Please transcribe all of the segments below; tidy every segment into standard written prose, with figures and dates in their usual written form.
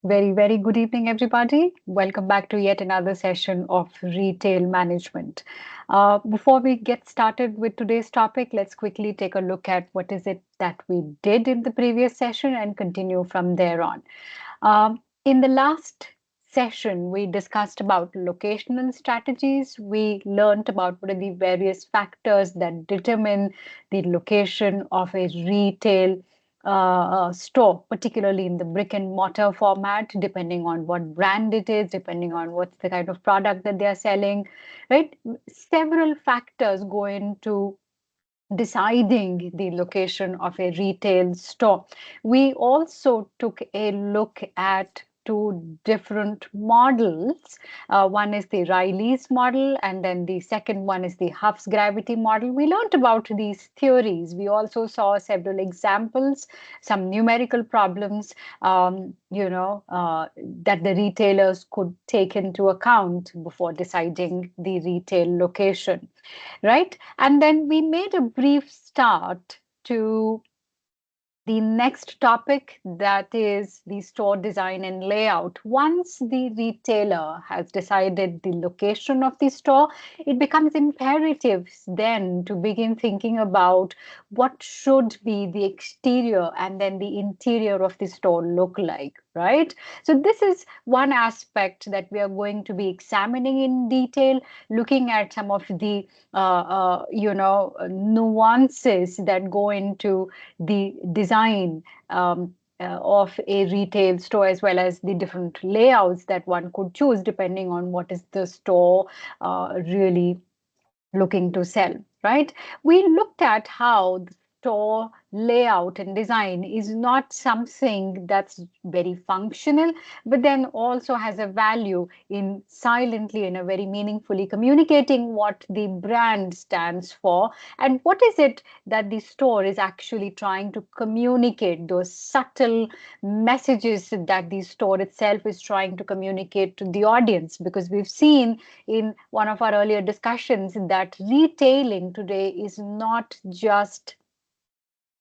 Very, very good evening, everybody. Welcome back to yet another session of retail management. Before we get started with today's topic, let's quickly take a look at what is it that we did in the previous session and continue from there on. In the last session, we discussed about locational strategies. We learned about what are the various factors that determine the location of a retail store, particularly in the brick and mortar format, depending on what brand it is, depending on what's the kind of product that they are selling, right? Several factors go into deciding the location of a retail store. We also took a look at two different models. One is the Riley's model, and then the second one is the Huff's gravity model. We learned about these theories. We also saw several examples, some numerical problems, that the retailers could take into account before deciding the retail location, right? And then we made a brief start to the next topic, that is the store design and layout. Once the retailer has decided the location of the store, it becomes imperative then to begin thinking about what should be the exterior and then the interior of the store look like, right? So this is one aspect that we are going to be examining in detail, looking at some of the nuances that go into the design of a retail store, as well as the different layouts that one could choose depending on what is the store really looking to sell, right? We looked at how the store layout and design is not something that's very functional, but then also has a value in silently and a very meaningfully communicating what the brand stands for and what is it that the store is actually trying to communicate, those subtle messages that the store itself is trying to communicate to the audience. Because we've seen in one of our earlier discussions that retailing today is not just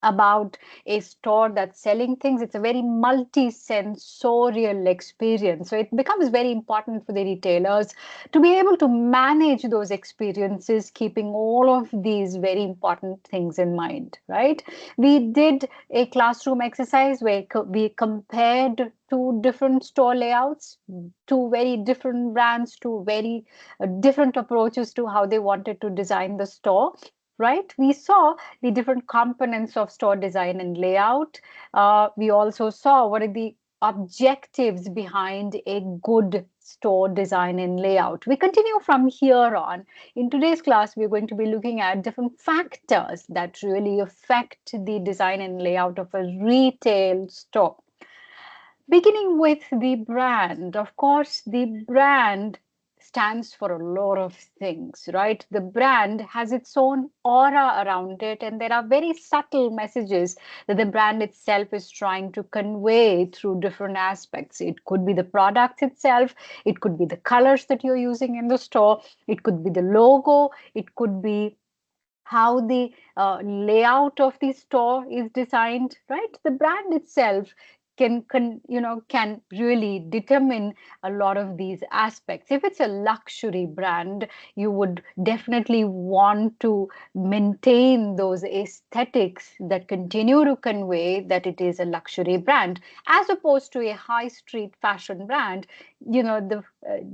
about a store that's selling things. It's a very multi-sensorial experience. So it becomes very important for the retailers to be able to manage those experiences, keeping all of these very important things in mind, right? We did a classroom exercise where we compared two different store layouts, two very different brands, two very different approaches to how they wanted to design the store, right? We saw the different components of store design and layout. We also saw what are the objectives behind a good store design and layout. We continue from here on. In today's class, we're going to be looking at different factors that really affect the design and layout of a retail store. Beginning with the brand, of course, the brand stands for a lot of things, right? The brand has its own aura around it, and there are very subtle messages that the brand itself is trying to convey through different aspects. It could be the product itself, it could be the colors that you're using in the store, it could be the logo, it could be how the layout of the store is designed, right? The brand itself can really determine a lot of these aspects. If it's a luxury brand, you would definitely want to maintain those aesthetics that continue to convey that it is a luxury brand, as opposed to a high street fashion brand. The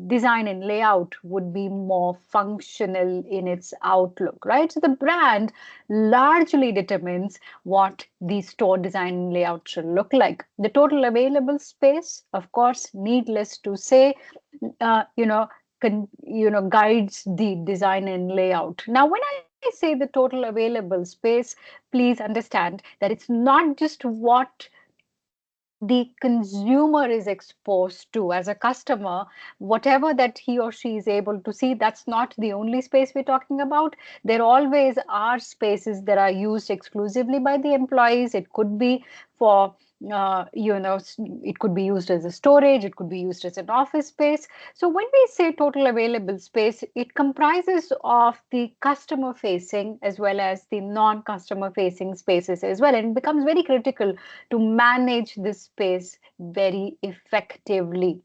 design and layout would be more functional in its outlook, right? So the brand largely determines what the store design and layout should look like. The total available space, of course, needless to say, guides the design and layout. Now, when I say the total available space, please understand that it's not just what the consumer is exposed to as a customer, whatever that he or she is able to see, that's not the only space we're talking about. There always are spaces that are used exclusively by the employees. It could be for it could be used as a storage, it could be used as an office space. So when we say total available space, it comprises of the customer facing as well as the non-customer facing spaces as well, and it becomes very critical to manage this space very effectively.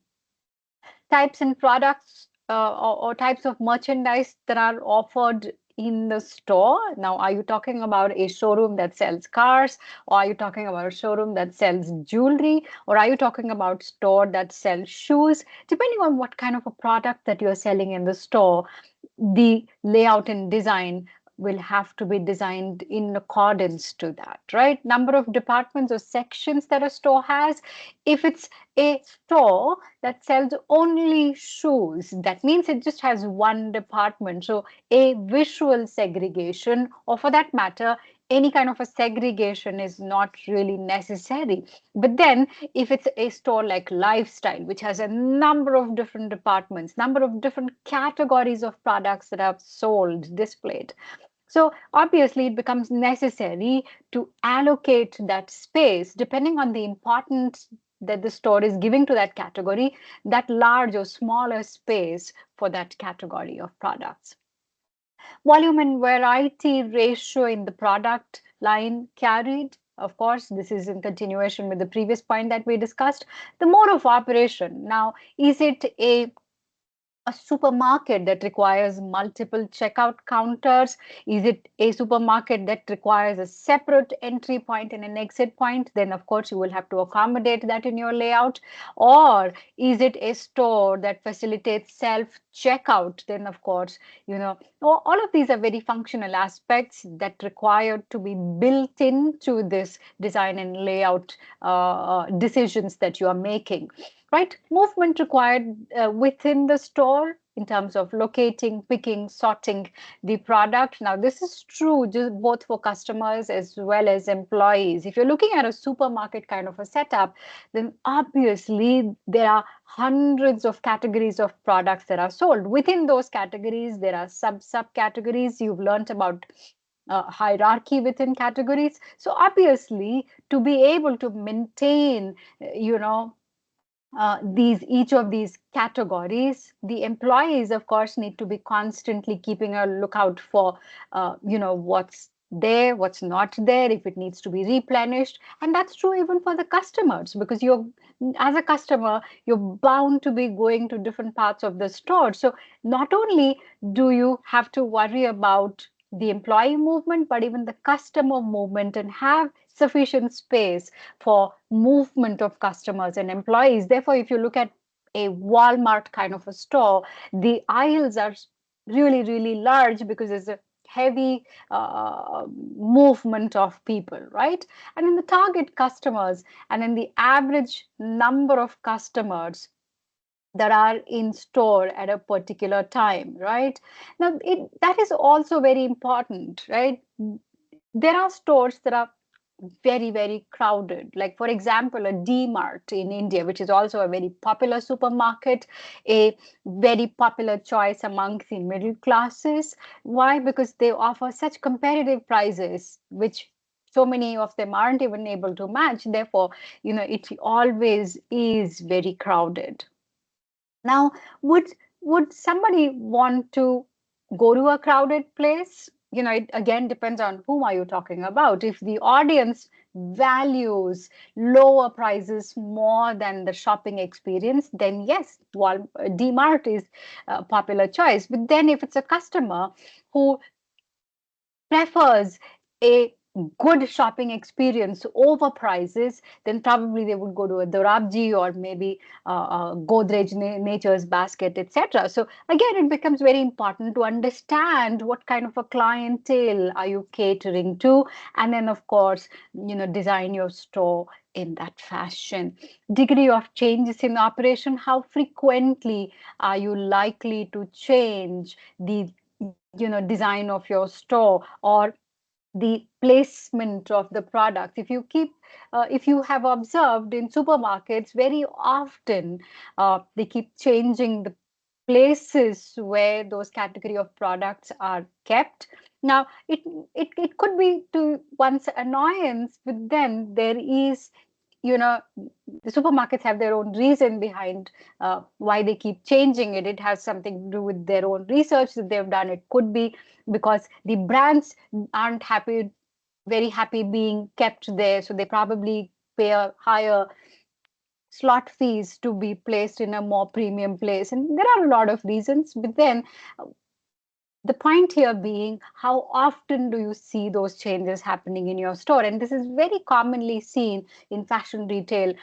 Types and products, or types of merchandise that are offered in the store. Now, are you talking about a showroom that sells cars, or are you talking about a showroom that sells jewelry, or are you talking about store that sells shoes? Depending on what kind of a product that you're selling in the store, the layout and design will have to be designed in accordance to that, right? Number of departments or sections that a store has. If it's a store that sells only shoes, that means it just has one department. So a visual segregation, or for that matter, any kind of a segregation is not really necessary. But then if it's a store like lifestyle, which has a number of different departments, number of different categories of products that are sold, displayed, so obviously, it becomes necessary to allocate that space depending on the importance that the store is giving to that category, that large or smaller space for that category of products. Volume and variety ratio in the product line carried. Of course, this is in continuation with the previous point that we discussed. The mode of operation. Now, is it a supermarket that requires multiple checkout counters? Is it a supermarket that requires a separate entry point and an exit point? Then, of course, you will have to accommodate that in your layout. Or is it a store that facilitates self checkout? Then, of course, all of these are very functional aspects that require to be built into this design and layout decisions that you are making, right? Movement required within the store in terms of locating, picking, sorting the product. Now, this is true just both for customers as well as employees. If you're looking at a supermarket kind of a setup, then obviously there are hundreds of categories of products that are sold. Within those categories, there are subcategories. You've learned about hierarchy within categories. So obviously, to be able to maintain, these each of these categories, the employees of course need to be constantly keeping a lookout for what's there, what's not there, if it needs to be replenished. And that's true even for the customers, because you're, as a customer, you're bound to be going to different parts of the store. So not only do you have to worry about the employee movement, but even the customer movement, and have sufficient space for movement of customers and employees. Therefore, if you look at a Walmart kind of a store, the aisles are really, really large because there's a heavy movement of people, right? And in the target customers and in the average number of customers that are in store at a particular time, right? Now, that is also very important, right? There are stores that are very, very crowded. Like, for example, a D-Mart in India, which is also a very popular supermarket, a very popular choice among the middle classes. Why? Because they offer such competitive prices, which so many of them aren't even able to match. Therefore, it always is very crowded. Now, would somebody want to go to a crowded place? It again depends on whom are you talking about. If the audience values lower prices more than the shopping experience, then yes, DMart is a popular choice. But then if it's a customer who prefers a good shopping experience over prices, then probably they would go to a Dorabji or maybe Godrej Nature's Basket, etc. So again, it becomes very important to understand what kind of a clientele are you catering to, and then of course, design your store in that fashion. Degree of changes in operation: how frequently are you likely to change the design of your store, or the placement of the product? If you have observed in supermarkets, very often they keep changing the places where those category of products are kept. Now, it could be to one's annoyance, but then there is the supermarkets have their own reason behind why they keep changing it. It has something to do with their own research that they've done. It could be because the brands aren't very happy being kept there, so they probably pay a higher slot fees to be placed in a more premium place. And there are a lot of reasons, but then the point here being, how often do you see those changes happening in your store? And this is very commonly seen in fashion retail,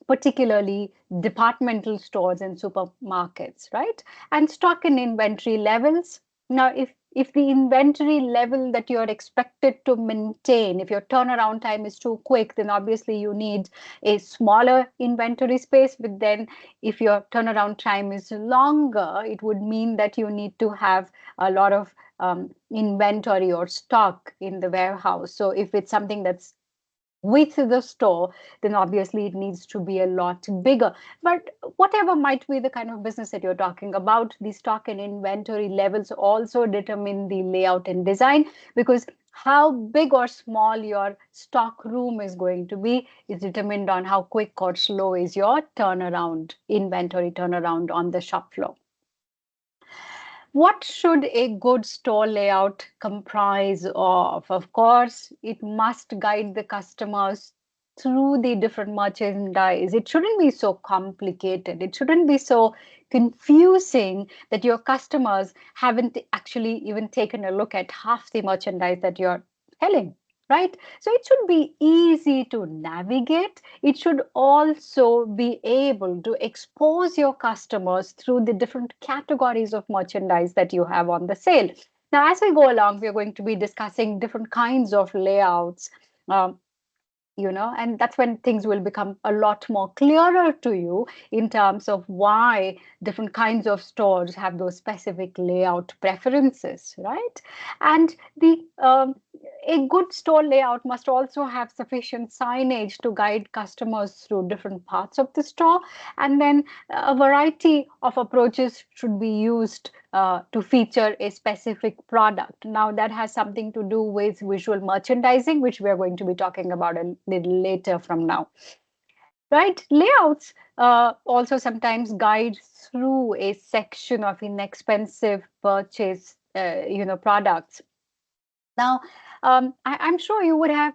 particularly departmental stores and supermarkets, right? And stock and inventory levels. Now, if the inventory level that you're expected to maintain, if your turnaround time is too quick, then obviously you need a smaller inventory space. But then if your turnaround time is longer, it would mean that you need to have a lot of inventory or stock in the warehouse. So if it's something that's with the store, then obviously it needs to be a lot bigger. But whatever might be the kind of business that you're talking about, the stock and inventory levels also determine the layout and design, because how big or small your stock room is going to be is determined on how quick or slow is your inventory turnaround on the shop floor. What should a good store layout comprise of? Of course, it must guide the customers through the different merchandise. It shouldn't be so complicated. It shouldn't be so confusing that your customers haven't actually even taken a look at half the merchandise that you're selling, right? So it should be easy to navigate. It should also be able to expose your customers through the different categories of merchandise that you have on the sale. Now, as we go along, we're going to be discussing different kinds of layouts. Um, and that's when things will become a lot more clearer to you in terms of why different kinds of stores have those specific layout preferences, right? And the a good store layout must also have sufficient signage to guide customers through different parts of the store. And then a variety of approaches should be used to feature a specific product. Now, that has something to do with visual merchandising, which we are going to be talking about a little later from now. Right? Layouts also sometimes guide through a section of inexpensive purchase, products. Now, I'm sure you would have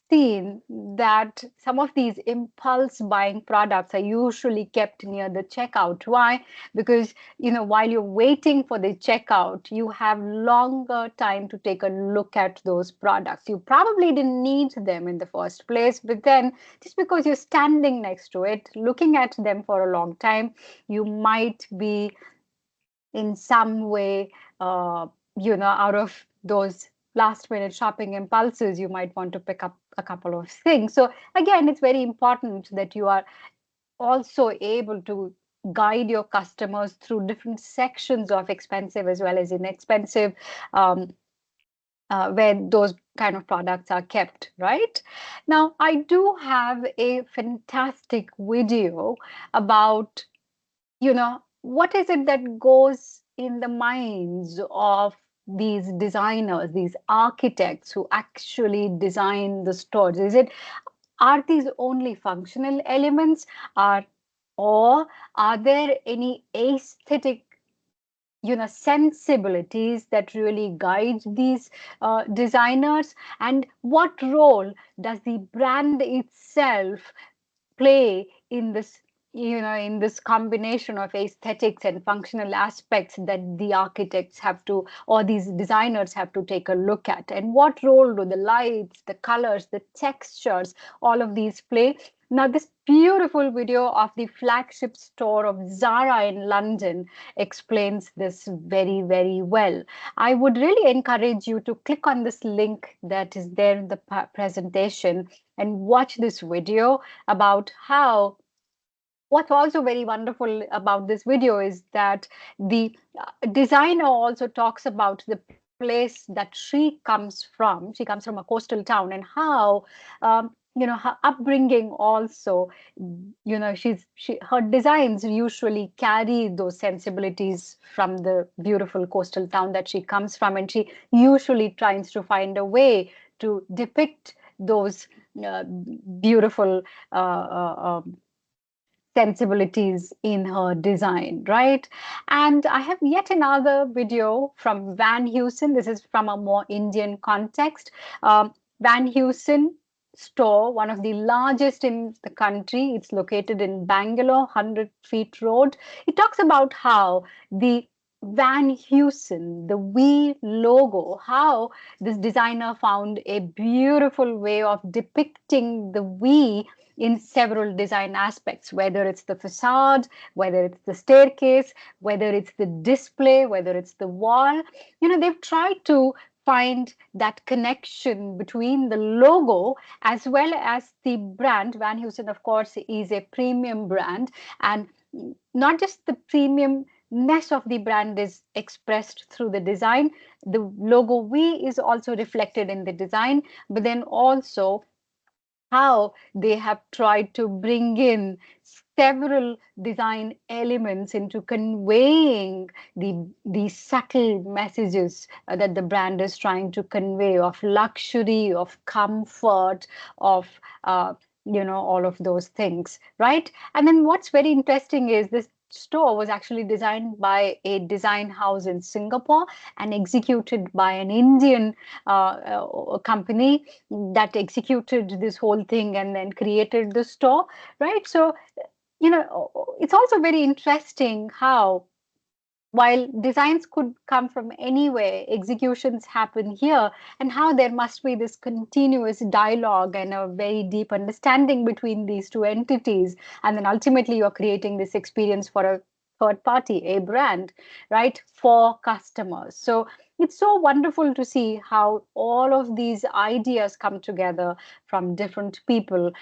seen that some of these impulse buying products are usually kept near the checkout. Why? Because, while you're waiting for the checkout, you have longer time to take a look at those products. You probably didn't need them in the first place, but then just because you're standing next to it, looking at them for a long time, you might be in some way, out of those last minute shopping impulses, you might want to pick up a couple of things. So again, it's very important that you are also able to guide your customers through different sections of expensive as well as inexpensive, where those kind of products are kept, right? Now, I do have a fantastic video about what is it that goes in the minds of these designers, these architects who actually design the stores? Are these only functional elements, or are there any aesthetic sensibilities that really guide these designers? And what role does the brand itself play in this combination of aesthetics and functional aspects that the architects have to, or these designers have to take a look at? And what role do the lights, the colors, the textures, all of these play? Now, this beautiful video of the flagship store of Zara in London explains this very, very well. I would really encourage you to click on this link that is there in the presentation and watch this video about how. What's also very wonderful about this video is that the designer also talks about the place that she comes from. She comes from a coastal town, and how her upbringing also, her designs usually carry those sensibilities from the beautiful coastal town that she comes from, and she usually tries to find a way to depict those uh, beautiful sensibilities in her design, right? And I have yet another video from Van Heusen. This is from a more Indian context. Van Heusen store, one of the largest in the country. It's located in Bangalore, 100 Feet Road. It talks about how the Van Heusen, the V logo, how this designer found a beautiful way of depicting the V in several design aspects, whether it's the facade, whether it's the staircase, whether it's the display, whether it's the wall. They've tried to find that connection between the logo as well as the brand. Van Heusen, of course, is a premium brand, and not just the premiumness of the brand is expressed through the design. The logo V is also reflected in the design, but then also how they have tried to bring in several design elements into conveying the subtle messages that the brand is trying to convey, of luxury, of comfort, of all of those things, right? And then what's very interesting is this store was actually designed by a design house in Singapore and executed by an Indian company that executed this whole thing and then created the store, right? So, it's also very interesting how, while designs could come from anywhere, executions happen here, and how there must be this continuous dialogue and a very deep understanding between these two entities. And then ultimately, you're creating this experience for a third party, a brand, right, for customers. So it's so wonderful to see how all of these ideas come together from different people,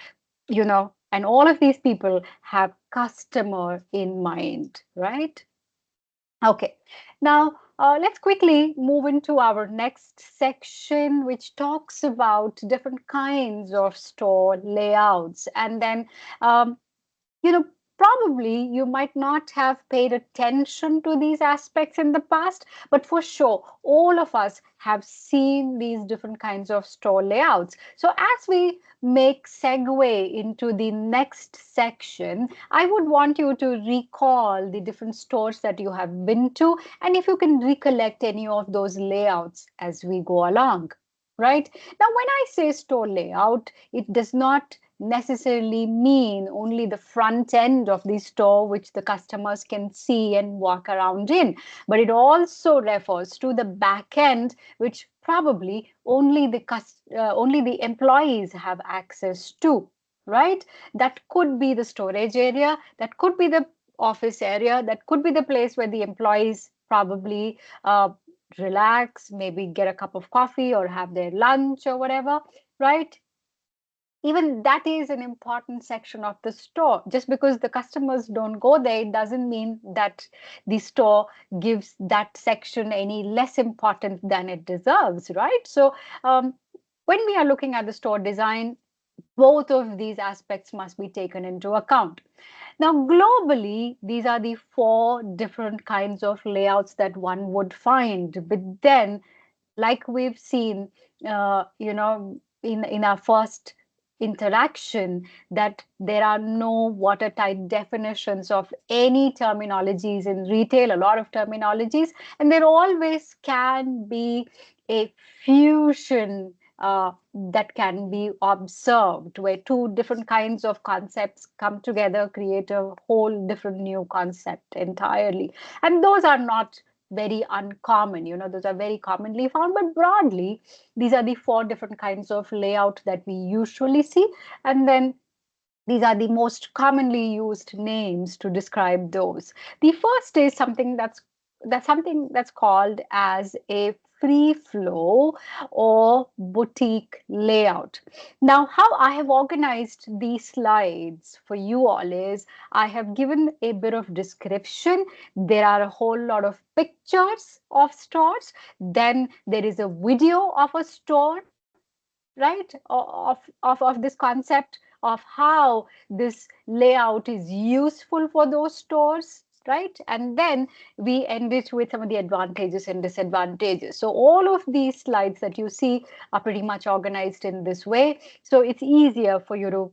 and all of these people have customer in mind, right? Okay, now let's quickly move into our next section, which talks about different kinds of store layouts. And then um, you know, probably you might not have paid attention to these aspects in the past, but for sure, all of us have seen these different kinds of store layouts. So as we make segue into the next section, I would want you to recall the different stores that you have been to, and if you can recollect any of those layouts as we go along. Right now, when I say store layout, it does not necessarily mean only the front end of the store, which the customers can see and walk around in, but it also refers to the back end, which probably only the employees have access to, right? That could be the storage area, that could be the office area, that could be the place where the employees probably relax, maybe get a cup of coffee or have their lunch or whatever, right? Even that is an important section of the store. Just because the customers don't go there, it doesn't mean that the store gives that section any less important than it deserves, right? So when we are looking at the store design, both of these aspects must be taken into account. Now, globally, these are the four different kinds of layouts that one would find. But then, like we've seen, in our first interaction, that there are no watertight definitions of any terminologies in retail, a lot of terminologies, and there always can be a fusion that can be observed, where two different kinds of concepts come together, create a whole different new concept entirely. And those are not very uncommon, those are very commonly found, but broadly, these are the four different kinds of layout that we usually see. And then these are the most commonly used names to describe those. The first is something that's called as a free flow or boutique layout. Now, how I have organized these slides for you all is I have given a bit of description. There are a whole lot of pictures of stores. Then there is a video of a store, right? Of this concept of how this layout is useful for those stores, right? And then we end it with some of the advantages and disadvantages. So all of these slides that you see are pretty much organized in this way. So it's easier for you to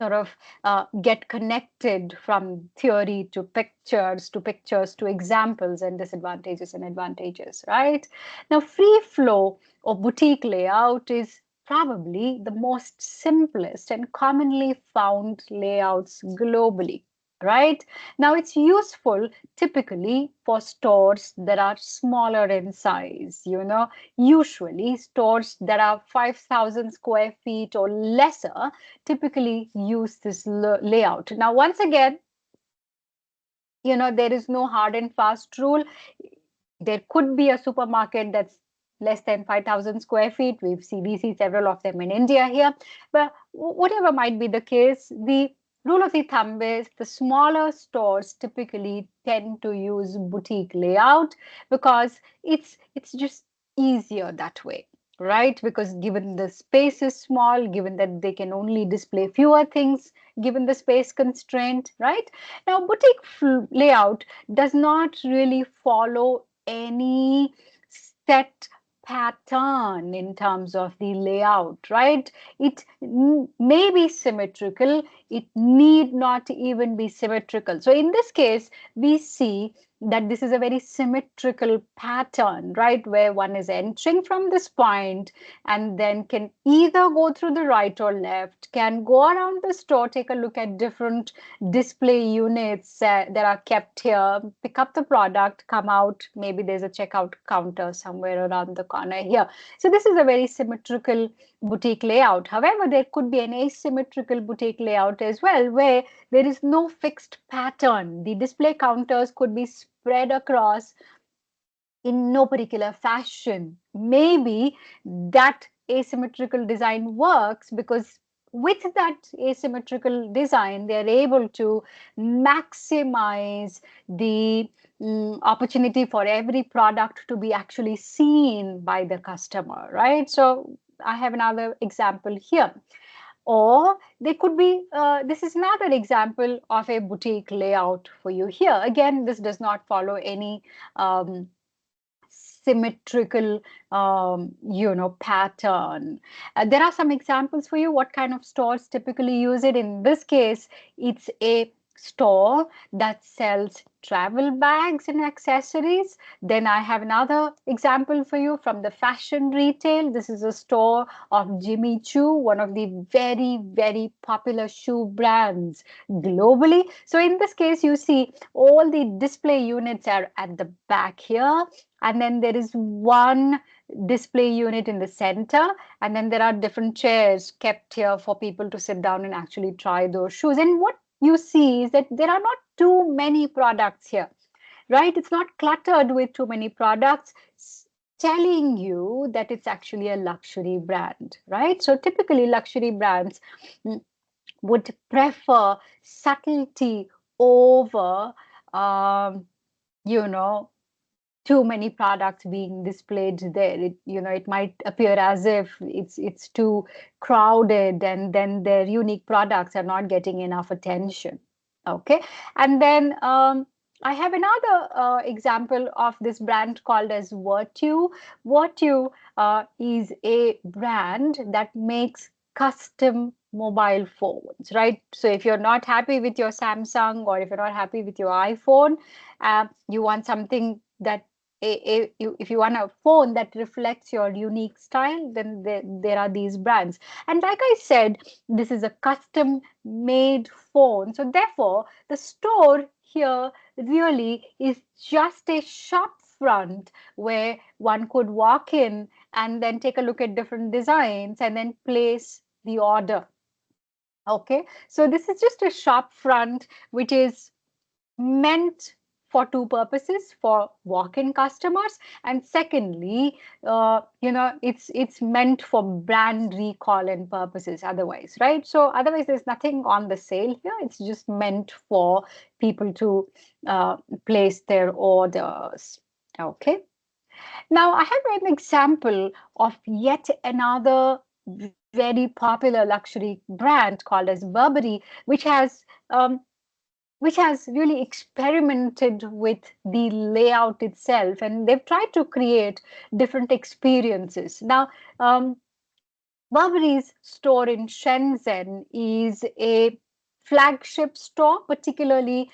sort of get connected from theory to pictures to examples and disadvantages and advantages, right? Now, free flow or boutique layout is probably the most simplest and commonly found layouts globally. Right now, it's useful typically for stores that are smaller in size. Usually stores that are 5,000 square feet or lesser typically use this layout. Now, once again, there is no hard and fast rule. There could be a supermarket that's less than 5,000 square feet. We see several of them in India here. But whatever might be the case, the rule of the thumb is the smaller stores typically tend to use boutique layout because it's just easier that way, right? Because given the space is small, given that they can only display fewer things, given the space constraint, right? Now, boutique layout does not really follow any set pattern in terms of the layout, right? It may be symmetrical, it need not even be symmetrical. So in this case, we see that this is a very symmetrical pattern, right? Where one is entering from this point and then can either go through the right or left, can go around the store, take a look at different display units that are kept here, pick up the product, come out. Maybe there's a checkout counter somewhere around the corner here. So this is a very symmetrical boutique layout. However, there could be an asymmetrical boutique layout as well, where there is no fixed pattern. The display counters could be spread across in no particular fashion. Maybe that asymmetrical design works because with that asymmetrical design, they're able to maximize the opportunity for every product to be actually seen by the customer, right? So I have another example here. Or they could be, this is another example of a boutique layout for you here. Again, this does not follow any symmetrical pattern. There are some examples for you. What kind of stores typically use it? In this case, it's a store that sells travel bags and accessories. Then I have another example for you from the fashion retail. This is a store of Jimmy Choo, one of the very, very popular shoe brands globally. So in this case, you see all the display units are at the back here, and then there is one display unit in the center, and then there are different chairs kept here for people to sit down and actually try those shoes. And what you see is that there are not too many products here, right? It's not cluttered with too many products, telling you that it's actually a luxury brand, right? So typically luxury brands would prefer subtlety over you know too many products being displayed there. It might appear as if it's too crowded, and then their unique products are not getting enough attention. Okay. And then I have another example of this brand called as Virtue. Virtue is a brand that makes custom mobile phones, right? So if you're not happy with your Samsung, or if you're not happy with your iPhone, you want something that if you want a phone that reflects your unique style, then there are these brands. And like I said, this is a custom made phone. So therefore, the store here really is just a shop front where one could walk in and then take a look at different designs and then place the order. Okay, so this is just a shop front which is meant for two purposes: for walk-in customers, and secondly, it's meant for brand recall and purposes otherwise, right? So otherwise there's nothing on the sale here. It's just meant for people to place their orders. Okay, now I have an example of yet another very popular luxury brand called as Burberry, which has which has really experimented with the layout itself, and they've tried to create different experiences. Now, um, Burberry's store in Shenzhen is a flagship store, particularly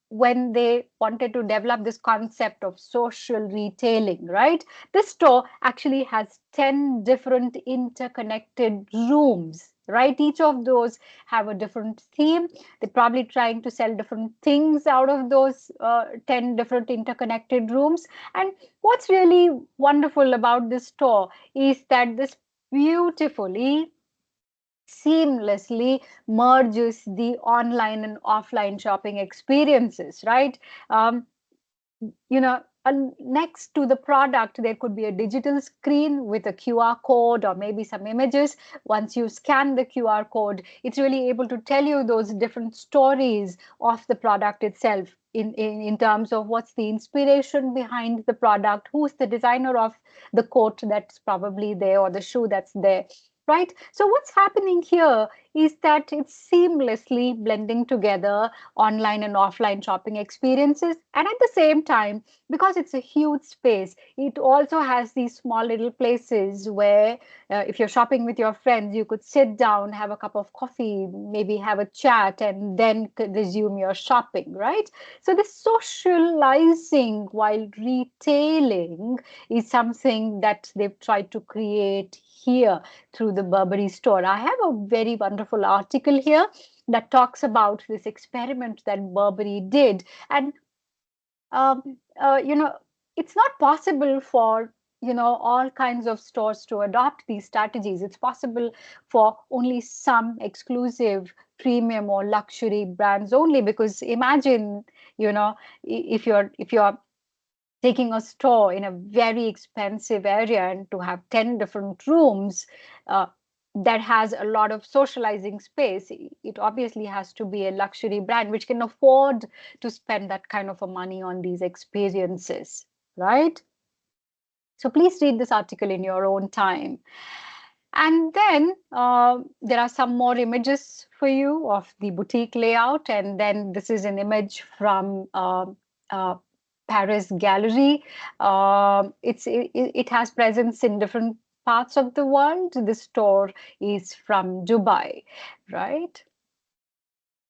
when they wanted to develop this concept of social retailing, right? This store actually has 10 different interconnected rooms, right? Each of those have a different theme. They're probably trying to sell different things out of those 10 different interconnected rooms. And what's really wonderful about this store is that this beautifully seamlessly merges the online and offline shopping experiences, right? Um, Next to the product, there could be a digital screen with a QR code or maybe some images. Once you scan the QR code, it's really able to tell you those different stories of the product itself. In terms of what's the inspiration behind the product, who's the designer of the coat that's probably there or the shoe that's there, right? So what's happening here is that it's seamlessly blending together online and offline shopping experiences. And at the same time, because it's a huge space, it also has these small little places where, if you're shopping with your friends, you could sit down, have a cup of coffee, maybe have a chat, and then resume your shopping, right? So the socializing while retailing is something that they've tried to create here through the Burberry store. I have a very wonderful article here that talks about this experiment that Burberry did. And, um, it's not possible for, all kinds of stores to adopt these strategies. It's possible for only some exclusive premium or luxury brands only, because imagine, if you're taking a store in a very expensive area and to have 10 different rooms uh, that has a lot of socializing space, it obviously has to be a luxury brand which can afford to spend that kind of a money on these experiences, right? So please read this article in your own time. And then there are some more images for you of the boutique layout. And then this is an image from uh, Paris Gallery. It has presence in different parts of the world. The store is from Dubai, right?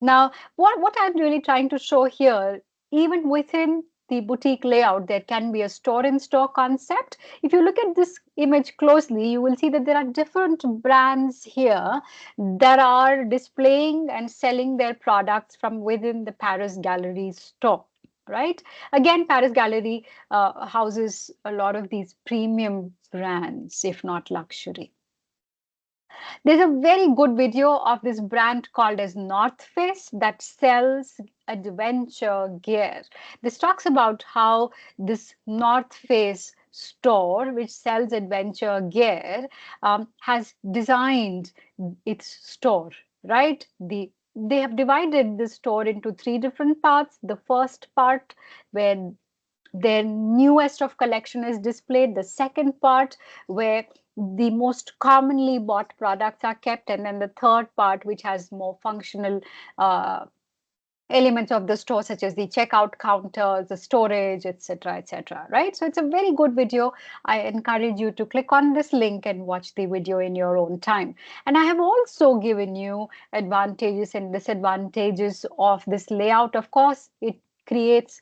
Now, what I'm really trying to show here, even within the boutique layout, there can be a store-in-store concept. If you look at this image closely, you will see that there are different brands here that are displaying and selling their products from within the Paris Gallery store. Right? Again, Paris Gallery houses a lot of these premium brands, if not luxury. There's a very good video of this brand called as North Face that sells adventure gear. This talks about how this North Face store, which sells adventure gear, has designed its store, right? They have divided the store into three different parts. The first part, where their newest of collection is displayed, the second part where the most commonly bought products are kept, and then the third part which has more functional uh, elements of the store, such as the checkout counters, the storage, etc., etc., right? So it's a very good video. I encourage you to click on this link and watch the video in your own time. And I have also given you advantages and disadvantages of this layout. Of course, it creates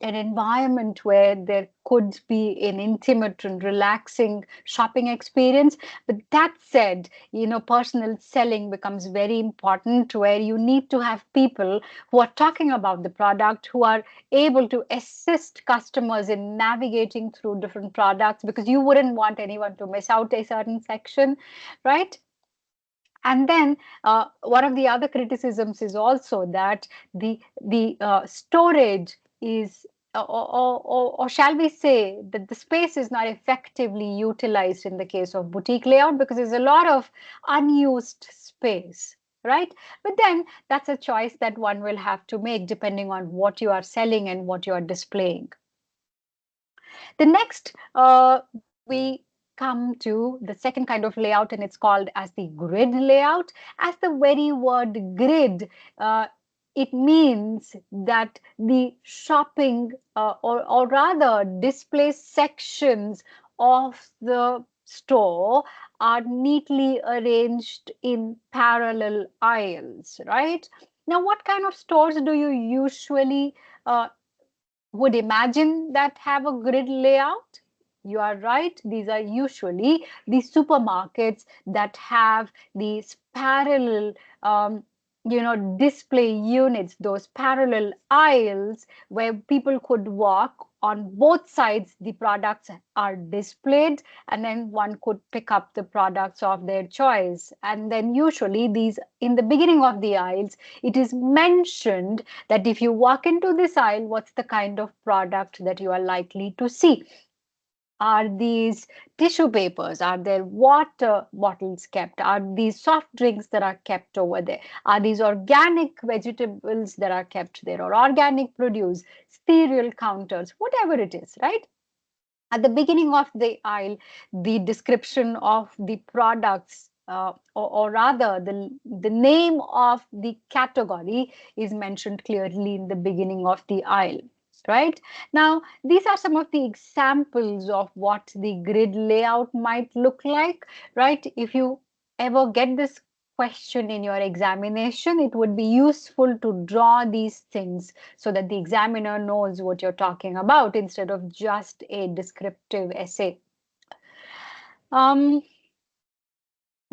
an environment where there could be an intimate and relaxing shopping experience. But that said, personal selling becomes very important, where you need to have people who are talking about the product, who are able to assist customers in navigating through different products, because you wouldn't want anyone to miss out a certain section, right? And then one of the other criticisms is also that the storage is, or shall we say that the space is not effectively utilized in the case of boutique layout, because there's a lot of unused space, right? But then that's a choice that one will have to make depending on what you are selling and what you are displaying. The next, we come to the second kind of layout, and it's called as the grid layout. As the very word grid it means that the shopping or rather display sections of the store are neatly arranged in parallel aisles, right? Now, what kind of stores do you usually would imagine that have a grid layout? You are right. These are usually the supermarkets that have these parallel, display units, those parallel aisles where people could walk on both sides. The products are displayed, and then one could pick up the products of their choice. And then usually these in the beginning of the aisles, it is mentioned that if you walk into this aisle, what's the kind of product that you are likely to see? Are these tissue papers? Are there water bottles kept? Are these soft drinks that are kept over there? Are these organic vegetables that are kept there, or organic produce, cereal counters, whatever it is, right? At the beginning of the aisle, the description of the products, or rather the name of the category is mentioned clearly in the beginning of the aisle. Right now, these are some of the examples of what the grid layout might look like. Right, if you ever get this question in your examination, it would be useful to draw these things so that the examiner knows what you're talking about instead of just a descriptive essay. Um,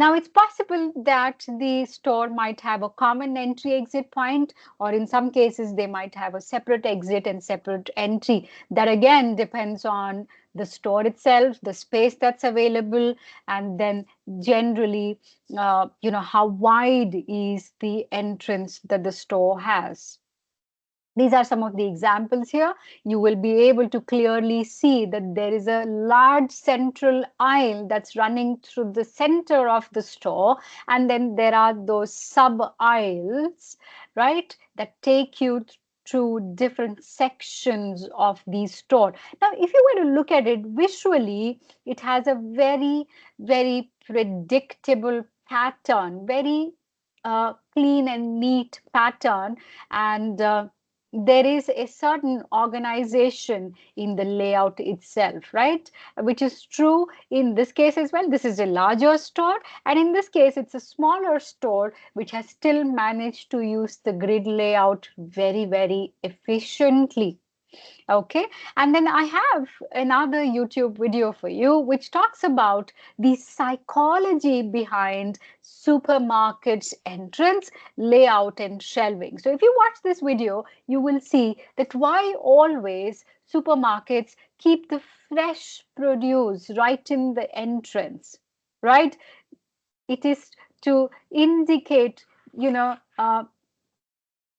Now, it's possible that the store might have a common entry exit point, or in some cases, they might have a separate exit and separate entry. That again depends on the store itself, the space that's available, and then generally, how wide is the entrance that the store has. These are some of the examples here. You will be able to clearly see that there is a large central aisle that's running through the center of the store, and then there are those sub aisles, right, that take you through different sections of the store. Now, if you were to look at it visually, it has a very, very predictable pattern, very clean and neat pattern, and there is a certain organization in the layout itself, right? Which is true in this case as well. This is a larger store, and in this case, it's a smaller store which has still managed to use the grid layout very, very efficiently. Okay, and then I have another YouTube video for you which talks about the psychology behind supermarkets entrance, layout, and shelving. So if you watch this video, you will see that why always supermarkets keep the fresh produce right in the entrance, right? It is to indicate,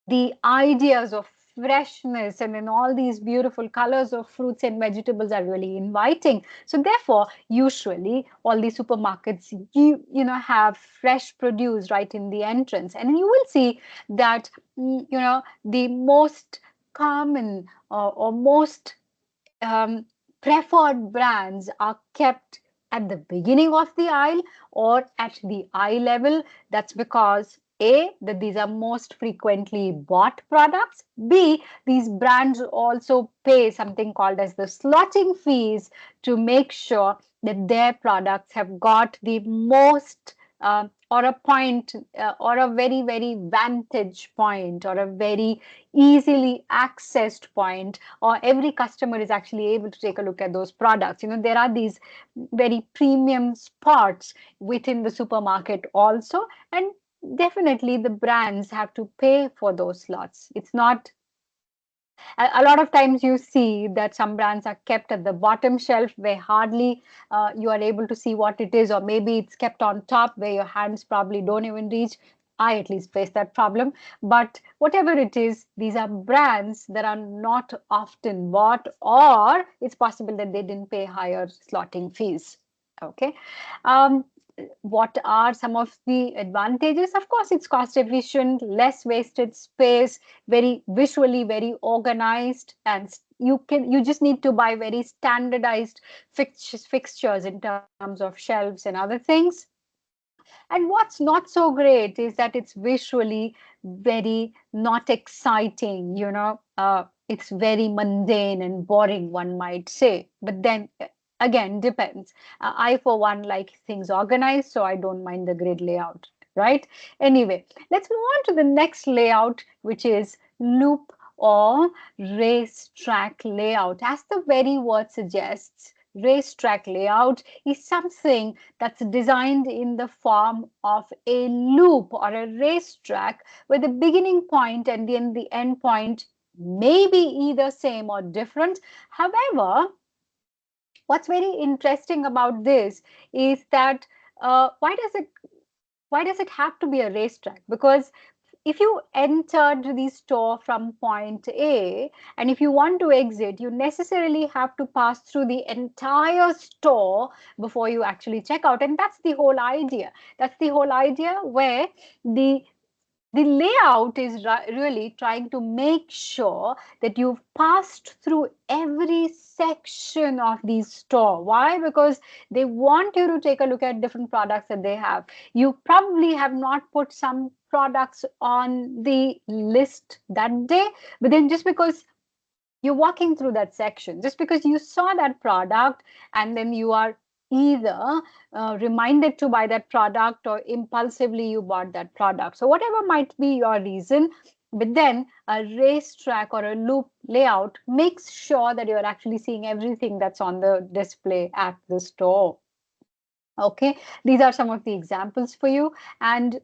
the ideas of freshness, and then all these beautiful colors of fruits and vegetables are really inviting. So therefore, usually all the supermarkets have fresh produce right in the entrance, and you will see that the most common or most um, preferred brands are kept at the beginning of the aisle or at the eye level. That's because A, that these are most frequently bought products. B, these brands also pay something called as the slotting fees to make sure that their products have got the most or a point or a very, very vantage point or a very easily accessed point, or every customer is actually able to take a look at those products. There are these very premium spots within the supermarket also, and definitely the brands have to pay for those slots. It's not a lot of times you see that some brands are kept at the bottom shelf where hardly you are able to see what it is, or maybe it's kept on top where your hands probably don't even reach. I at least face that problem. But whatever it is, these are brands that are not often bought, or it's possible that they didn't pay higher slotting fees. Okay. Um, what are some of the advantages? Of course, it's cost efficient, less wasted space, very visually very organized, and you just need to buy very standardized fixtures in terms of shelves and other things. And what's not so great is that it's visually very not exciting, it's very mundane and boring, one might say. But then again, depends. I, for one, like things organized, so I don't mind the grid layout, right? Anyway, let's move on to the next layout, which is loop or racetrack layout. As the very word suggests, racetrack layout is something that's designed in the form of a loop or a racetrack where the beginning point and then the end point may be either same or different. However, what's very interesting about this is that why does it have to be a racetrack? Because if you entered the store from point A and if you want to exit, you necessarily have to pass through the entire store before you actually check out. And that's the whole idea. That's the whole idea where the the layout is really trying to make sure that you've passed through every section of the store. Why? Because they want you to take a look at different products that they have. You probably have not put some products on the list that day, but then just because you're walking through that section, just because you saw that product and then you are either reminded to buy that product or impulsively you bought that product. So whatever might be your reason, but then a racetrack or a loop layout makes sure that you're actually seeing everything that's on the display at the store. Okay, these are some of the examples for you. And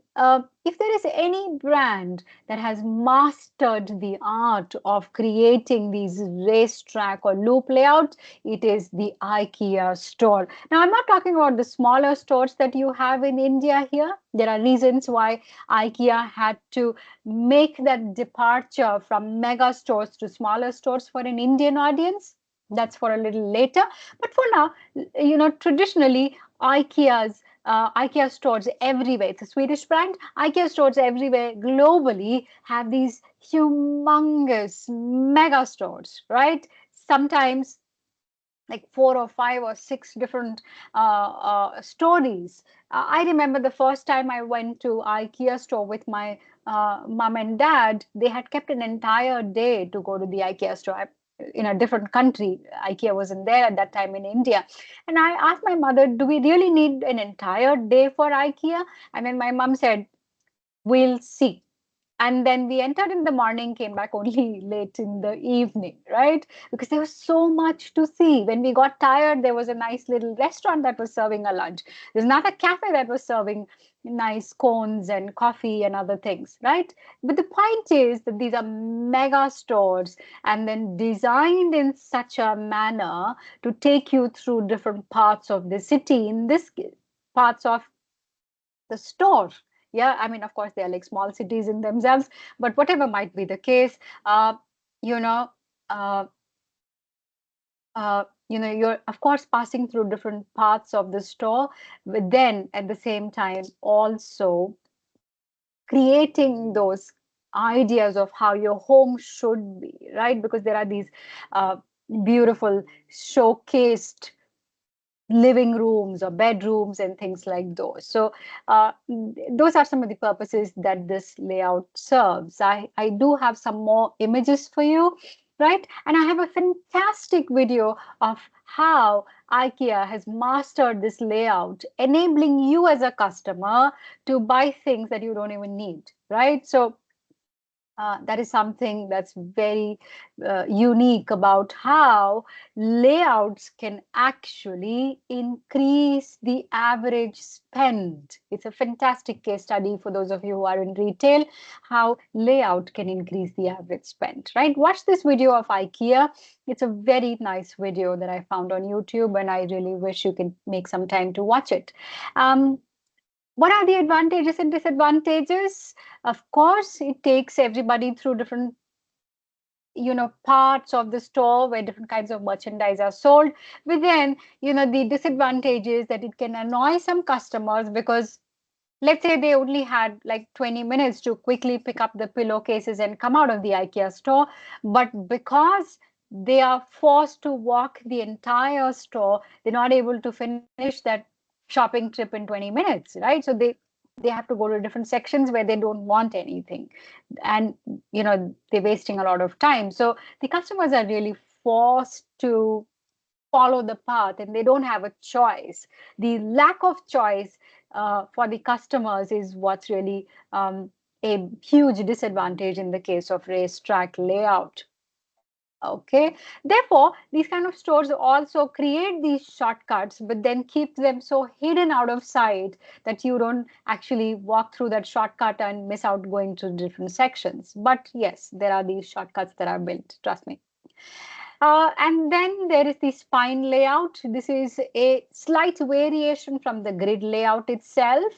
if there is any brand that has mastered the art of creating these racetrack or loop layout, it is the IKEA store. Now, I'm not talking about the smaller stores that you have in India here. There are reasons why IKEA had to make that departure from mega stores to smaller stores for an Indian audience. That's for a little later. But for now, traditionally, IKEA stores everywhere. It's a Swedish brand. IKEA stores everywhere globally have these humongous mega stores, right? Sometimes like 4 or 5 or 6 different stories. I remember the first time I went to IKEA store with my mom and dad. They had kept an entire day to go to the IKEA store. In a different country, IKEA wasn't there at that time in India, and I asked my mother, "Do we really need an entire day for IKEA?" And then my mom said, "We'll see." And then we entered in the morning, came back only late in the evening, right? Because there was so much to see. When we got tired, there was a nice little restaurant that was serving a lunch. There's another cafe that was serving nice cones and coffee and other things, right? But the point is that these are mega stores and then designed in such a manner to take you through different parts of the city. In this parts of the store. Yeah, I mean, of course, they are like small cities in themselves, but whatever might be the case, you know, uh, you're of course passing through different parts of the store, but then at the same time also creating those ideas of how your home should be, right? Because there are these uh, beautiful showcased living rooms or bedrooms and things like those. So those are some of the purposes that this layout serves. I do have some more images for you, right? And I have a fantastic video of how IKEA has mastered this layout, enabling you as a customer to buy things that you don't even need, right? So that is something that's very unique about how layouts can actually increase the average spend. It's a fantastic case study for those of you who are in retail, how layout can increase the average spend, right? Watch this video of IKEA. It's a very nice video that I found on YouTube, and I really wish you could make some time to watch it. Um, what are the advantages and disadvantages? Of course, it takes everybody through different parts of the store where different kinds of merchandise are sold. But then the disadvantage is that it can annoy some customers because let's say they only had like 20 minutes to quickly pick up the pillowcases and come out of the IKEA store, but because they are forced to walk the entire store, they're not able to finish that shopping trip in 20 minutes, right? So they have to go to different sections where they don't want anything, and they're wasting a lot of time. So the customers are really forced to follow the path, and they don't have a choice. The lack of choice for the customers is what's really a huge disadvantage in the case of racetrack layout. Okay, therefore, these kind of stores also create these shortcuts, but then keep them so hidden out of sight that you don't actually walk through that shortcut and miss out going to different sections. But yes, there are these shortcuts that are built, trust me. And then there is the spine layout. This is a slight variation from the grid layout itself,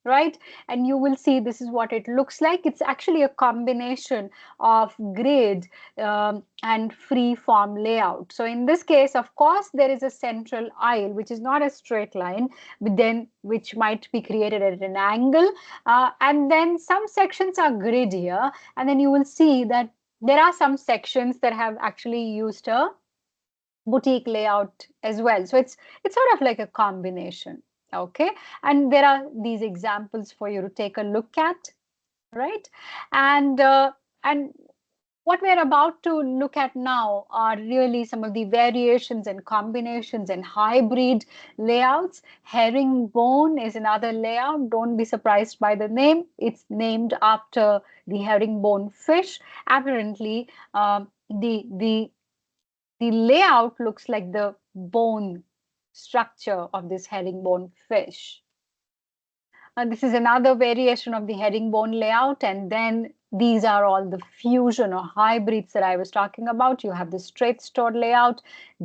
right? And you will see this is what it looks like. It's actually a combination of grid and free form layout. So in this case, of course, there is a central aisle, which is not a straight line, but then which might be created at an angle. And then some sections are grid here, and then you will see that there are some sections that have actually used a boutique layout as well. So it's sort of like a combination. Okay. And there are these examples for you to take a look at, right? And what we're about to look at now are really some of the variations and combinations and hybrid layouts. Herringbone is another layout. Don't be surprised by the name. It's named after the herringbone fish. Apparently, the layout looks like the bone structure of this herringbone fish. This is another variation of the herringbone layout. And then these are all the fusion or hybrids that I was talking about. You have the straight store layout,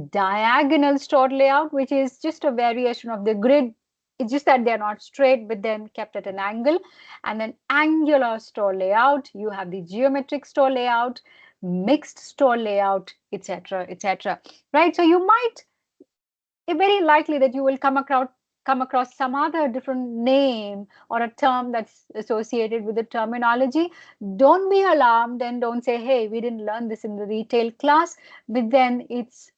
diagonal store layout, which is just a variation of the grid. It's just that they're not straight, but then kept at an angle. And then angular store layout. You have the geometric store layout, mixed store layout, etc., etc. Right? So you might, it's very likely that you will come across some other different name or a term that's associated with the terminology. Don't be alarmed and don't say, hey, we didn't learn this in the retail class. But then it's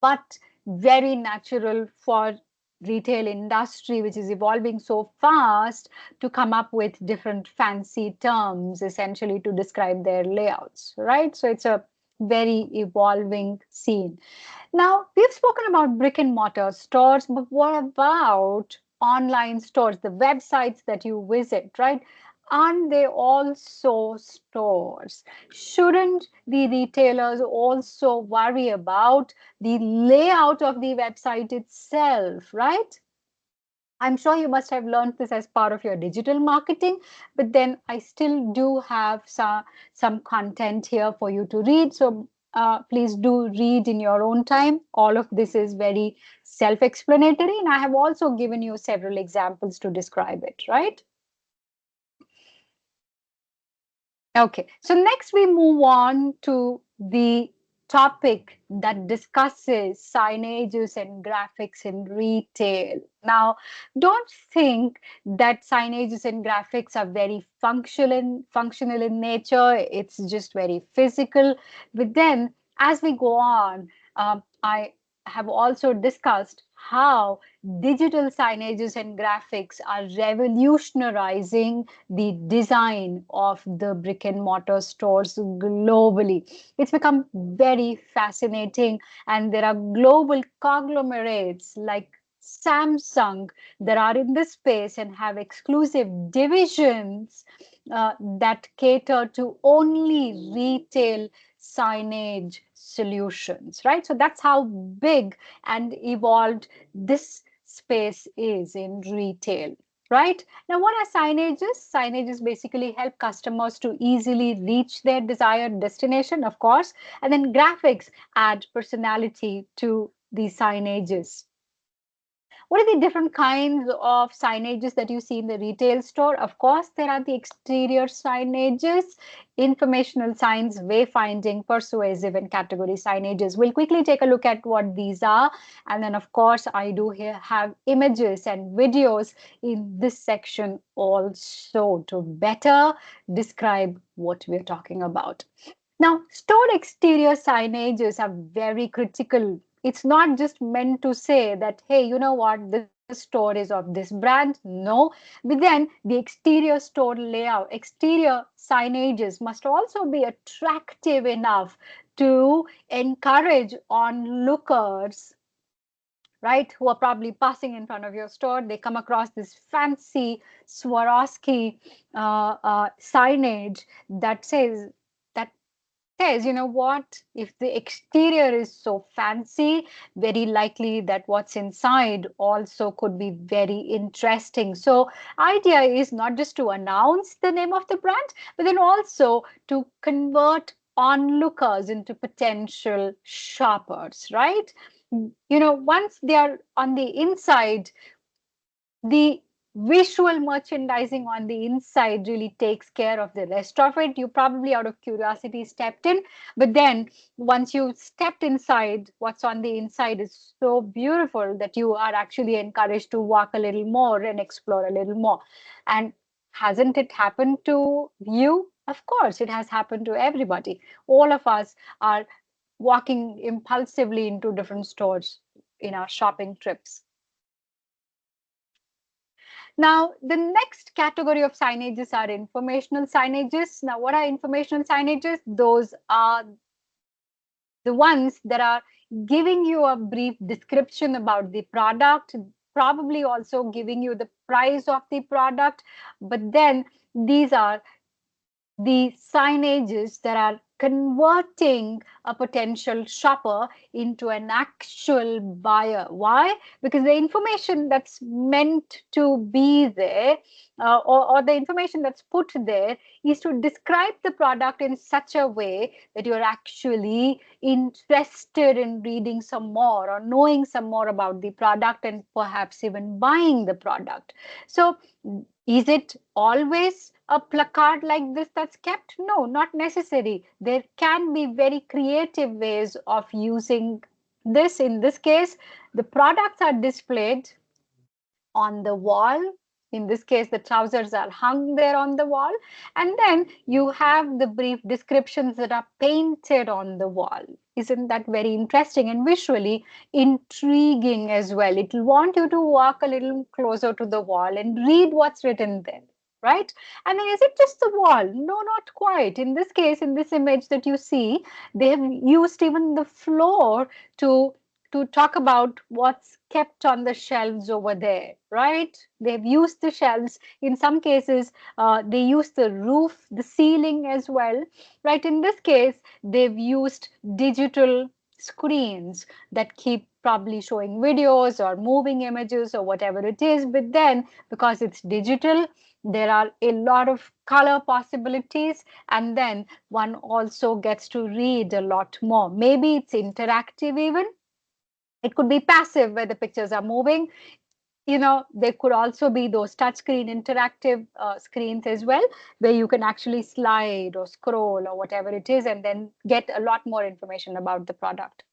but very natural for retail industry, which is evolving so fast, to come up with different fancy terms essentially to describe their layouts, right? So it's a very evolving scene. Now, we've spoken about brick and mortar stores, but what about online stores, the websites that you visit, right? Aren't they also stores? Shouldn't the retailers also worry about the layout of the website itself, right? I'm sure you must have learned this as part of your digital marketing, but then I still do have some content here for you to read. So please do read in your own time. All of this is very self-explanatory, and I have also given you several examples to describe it, right? Okay, so next we move on to the topic that discusses signages and graphics in retail. Now, don't think that signages and graphics are very functional in nature. It's just very physical. But then, as we go on, I have also discussed how digital signages and graphics are revolutionizing the design of the brick and mortar stores globally. It's become very fascinating, and there are global conglomerates like Samsung that are in this space and have exclusive divisions that cater to only retail signage solutions, right? So that's how big and evolved this space is in retail. Right? Now, what are signages? Signages basically help customers to easily reach their desired destination, of course, and then graphics add personality to the signages. What are the different kinds of signages that you see in the retail store? Of course, there are the exterior signages, informational signs, wayfinding, persuasive, and category signages. We'll quickly take a look at what these are. And then, of course, I do here have images and videos in this section also to better describe what we're talking about. Now, store exterior signages are very critical. It's not just meant to say that, hey, you know what, this entire store is of this brand? No. But then the exterior store layout, exterior signages must also be attractive enough to encourage onlookers, right, who are probably passing in front of your store. They come across this fancy Swarovski signage that that says, you know what, if the exterior is so fancy, very likely that what's inside also could be very interesting. So idea is not just to announce the name of the brand, but then also to convert onlookers into potential shoppers, right? Once they are on the inside, the visual merchandising on the inside really takes care of the rest of it. You probably, out of curiosity, stepped in, but then once you stepped inside, what's on the inside is so beautiful that you are actually encouraged to walk a little more and explore a little more. And hasn't it happened to you? Of course, it has happened to everybody. All of us are walking impulsively into different stores in our shopping trips. Now, the next category of signages are informational signages. Now, what are informational signages? Those are the ones that are giving you a brief description about the product, probably also giving you the price of the product. But then these are the signages that are converting a potential shopper into an actual buyer. Why? Because the information that's meant to be there, or the information that's put there, is to describe the product in such a way that you're actually interested in reading some more or knowing some more about the product and perhaps even buying the product. So is it always a placard like this that's kept? No, not necessary. There can be very creative ways of using this. In this case, the products are displayed on the wall. In this case, the trousers are hung there on the wall. And then you have the brief descriptions that are painted on the wall. Isn't that very interesting and visually intriguing as well? It will want you to walk a little closer to the wall and read what's written there, right? And then is it just the wall? No, not quite. In this case, in this image that you see, they have used even the floor to talk about what's kept on the shelves over there, right? They've used the shelves. In some cases, they use the roof, the ceiling as well, right? In this case, they've used digital screens that keep probably showing videos or moving images or whatever it is. But then, because it's digital, there are a lot of color possibilities, and then one also gets to read a lot more. Maybe it's interactive even. It could be passive where the pictures are moving. There could also be those touchscreen interactive screens as well, where you can actually slide or scroll or whatever it is and then get a lot more information about the product.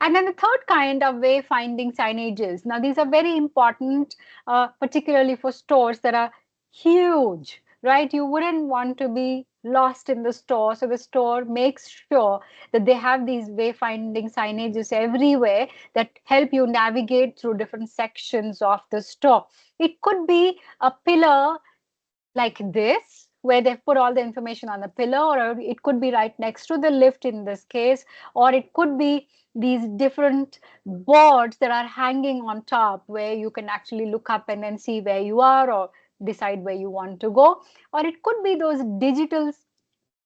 And then the third kind of wayfinding signages. Now, these are very important, particularly for stores that are huge, right? You wouldn't want to be lost in the store. So the store makes sure that they have these wayfinding signages everywhere that help you navigate through different sections of the store. It could be a pillar like this, where they've put all the information on the pillar, or it could be right next to the lift in this case, or it could be these different boards that are hanging on top where you can actually look up and then see where you are or decide where you want to go. Or it could be those digital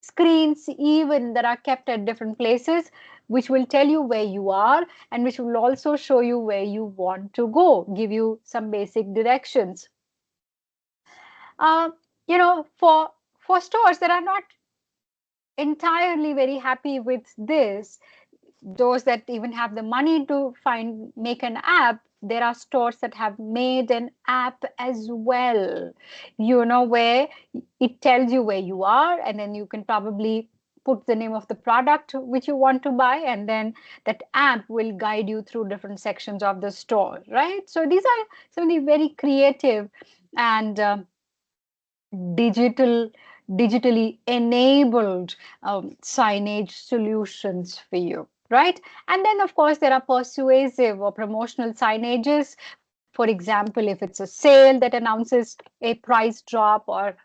screens even that are kept at different places, which will tell you where you are and which will also show you where you want to go, give you some basic directions. uh, for stores that are not entirely very happy with this, those that even have the money to make an app, there are stores that have made an app as well, where it tells you where you are, and then you can probably put the name of the product which you want to buy, and then that app will guide you through different sections of the store, right? So these are some of the very creative and digitally enabled signage solutions for you. right? And then, of course, there are persuasive or promotional signages. For example, if it's a sale that announces a price drop, or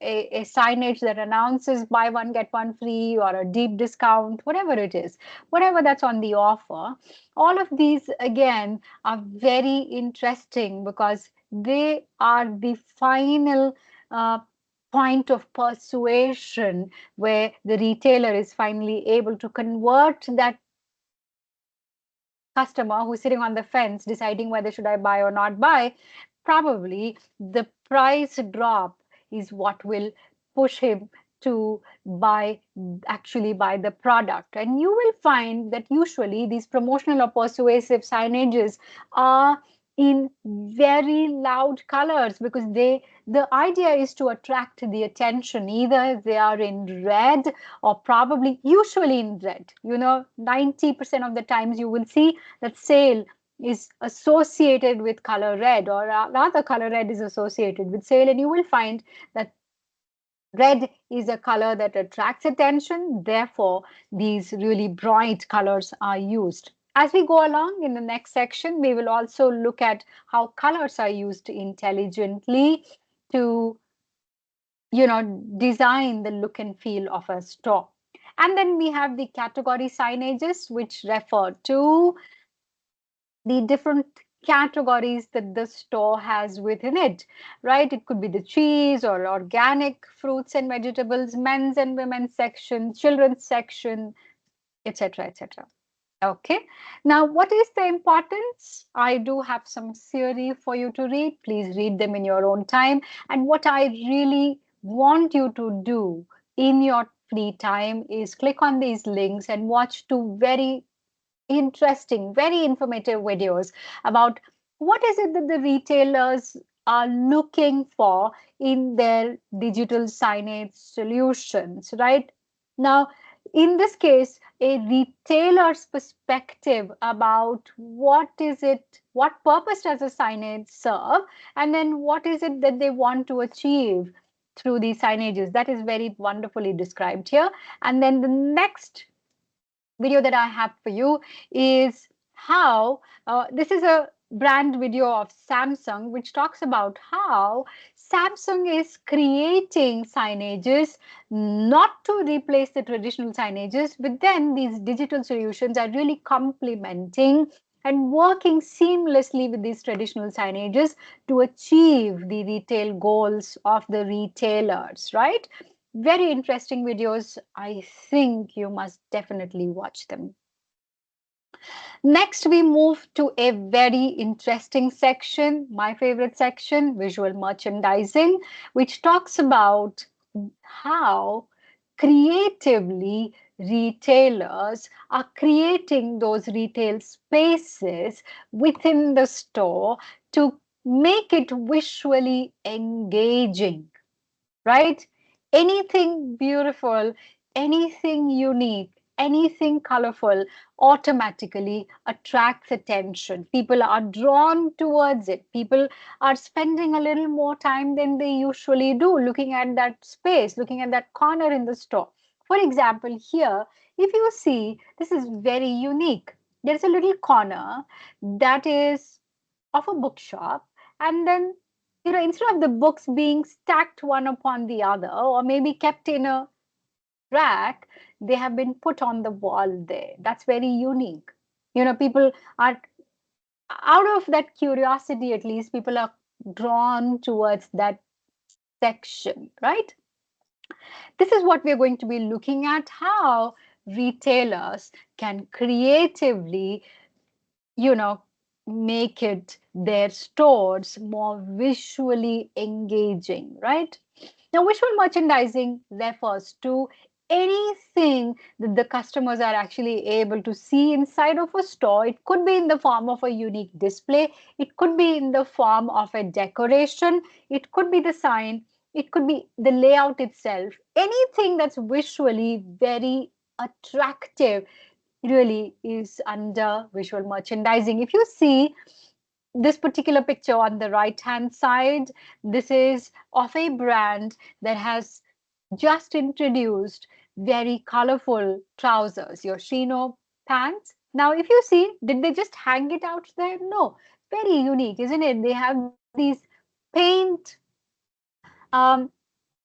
a signage that announces buy one get one free, or a deep discount, whatever it is, whatever that's on the offer. All of these again are very interesting because they are the final uh, point of persuasion where the retailer is finally able to convert that customer who's sitting on the fence deciding whether should I buy or not buy. Probably the price drop is what will push him to buy, actually buy the product. And you will find that usually these promotional or persuasive signages are in very loud colors, because the idea is to attract the attention. Either they are in red, or probably usually in red. 90% of the times you will see that sale is associated with color red, or rather color red is associated with sale, and you will find that red is a color that attracts attention. Therefore, these really bright colors are used. As we go along in the next section, we will also look at how colors are used intelligently to design the look and feel of a store. And then we have the category signages, which refer to the different categories that the store has within it, right? It could be the cheese or organic fruits and vegetables, men's and women's section, children's section, etc., etc. Okay. Now, what is the importance? I do have some theory for you to read. Please read them in your own time. And what I really want you to do in your free time is click on these links and watch two very interesting, very informative videos about what is it that the retailers are looking for in their digital signage solutions, right? Now, in this case, a retailer's perspective about what purpose does a signage serve, and then what is it that they want to achieve through these signages. That is very wonderfully described here. And then the next video that I have for you is how this is a brand video of Samsung, which talks about how Samsung is creating signages not to replace the traditional signages, but then these digital solutions are really complementing and working seamlessly with these traditional signages to achieve the retail goals of the retailers, right? Very interesting videos. I think you must definitely watch them. Next, we move to a very interesting section, my favorite section, visual merchandising, which talks about how creatively retailers are creating those retail spaces within the store to make it visually engaging, right? Anything beautiful, anything unique, anything colorful automatically attracts attention. People are drawn towards it. People are spending a little more time than they usually do looking at that space, looking at that corner in the store. For example, here, if you see, this is very unique. There's a little corner that is of a bookshop, and then instead of the books being stacked one upon the other or maybe kept in a rack, they have been put on the wall there. That's very unique. People are, out of that curiosity, at least people are drawn towards that section, right? This is what we're going to be looking at, how retailers can creatively you know, make it their stores more visually engaging, right? Now, visual merchandising refers to anything that the customers are actually able to see inside of a store. It could be in the form of a unique display, it could be in the form of a decoration, it could be the sign, it could be the layout itself, anything that's visually very attractive really is under visual merchandising. If you see this particular picture on the right hand side, this is of a brand that has just introduced very colorful trousers, your chino pants. Now, if you see, did they just hang it out there? No. Very unique, isn't it? They have these paint um,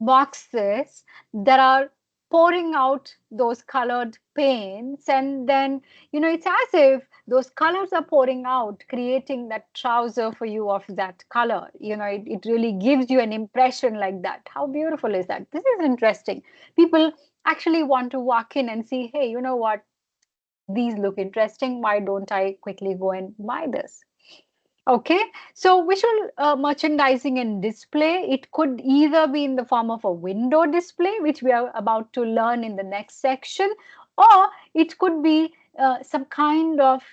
boxes that are pouring out those colored paints, and then it's as if those colors are pouring out, creating that trouser for you of that color. It really gives you an impression like that. How beautiful is that? This is interesting. People actually want to walk in and see, hey, you know what, these look interesting, why don't I quickly go and buy this? Okay, so visual merchandising and display, it could either be in the form of a window display, which we are about to learn in the next section, or it could be some kind of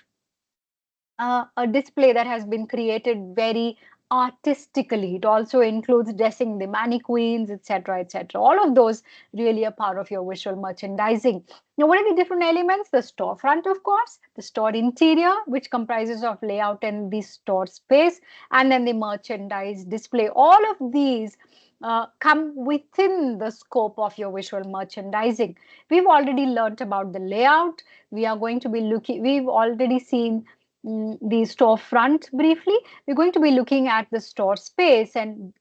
a display that has been created very artistically. It also includes dressing the mannequins, etc., etc. All of those really are part of your visual merchandising. Now, what are the different elements? The storefront, of course, the store interior, which comprises of layout and the store space, and then the merchandise display. All of these come within the scope of your visual merchandising. We've already learned about the layout. We are going to be looking, we've already seen the storefront briefly. We're going to be looking at the store space and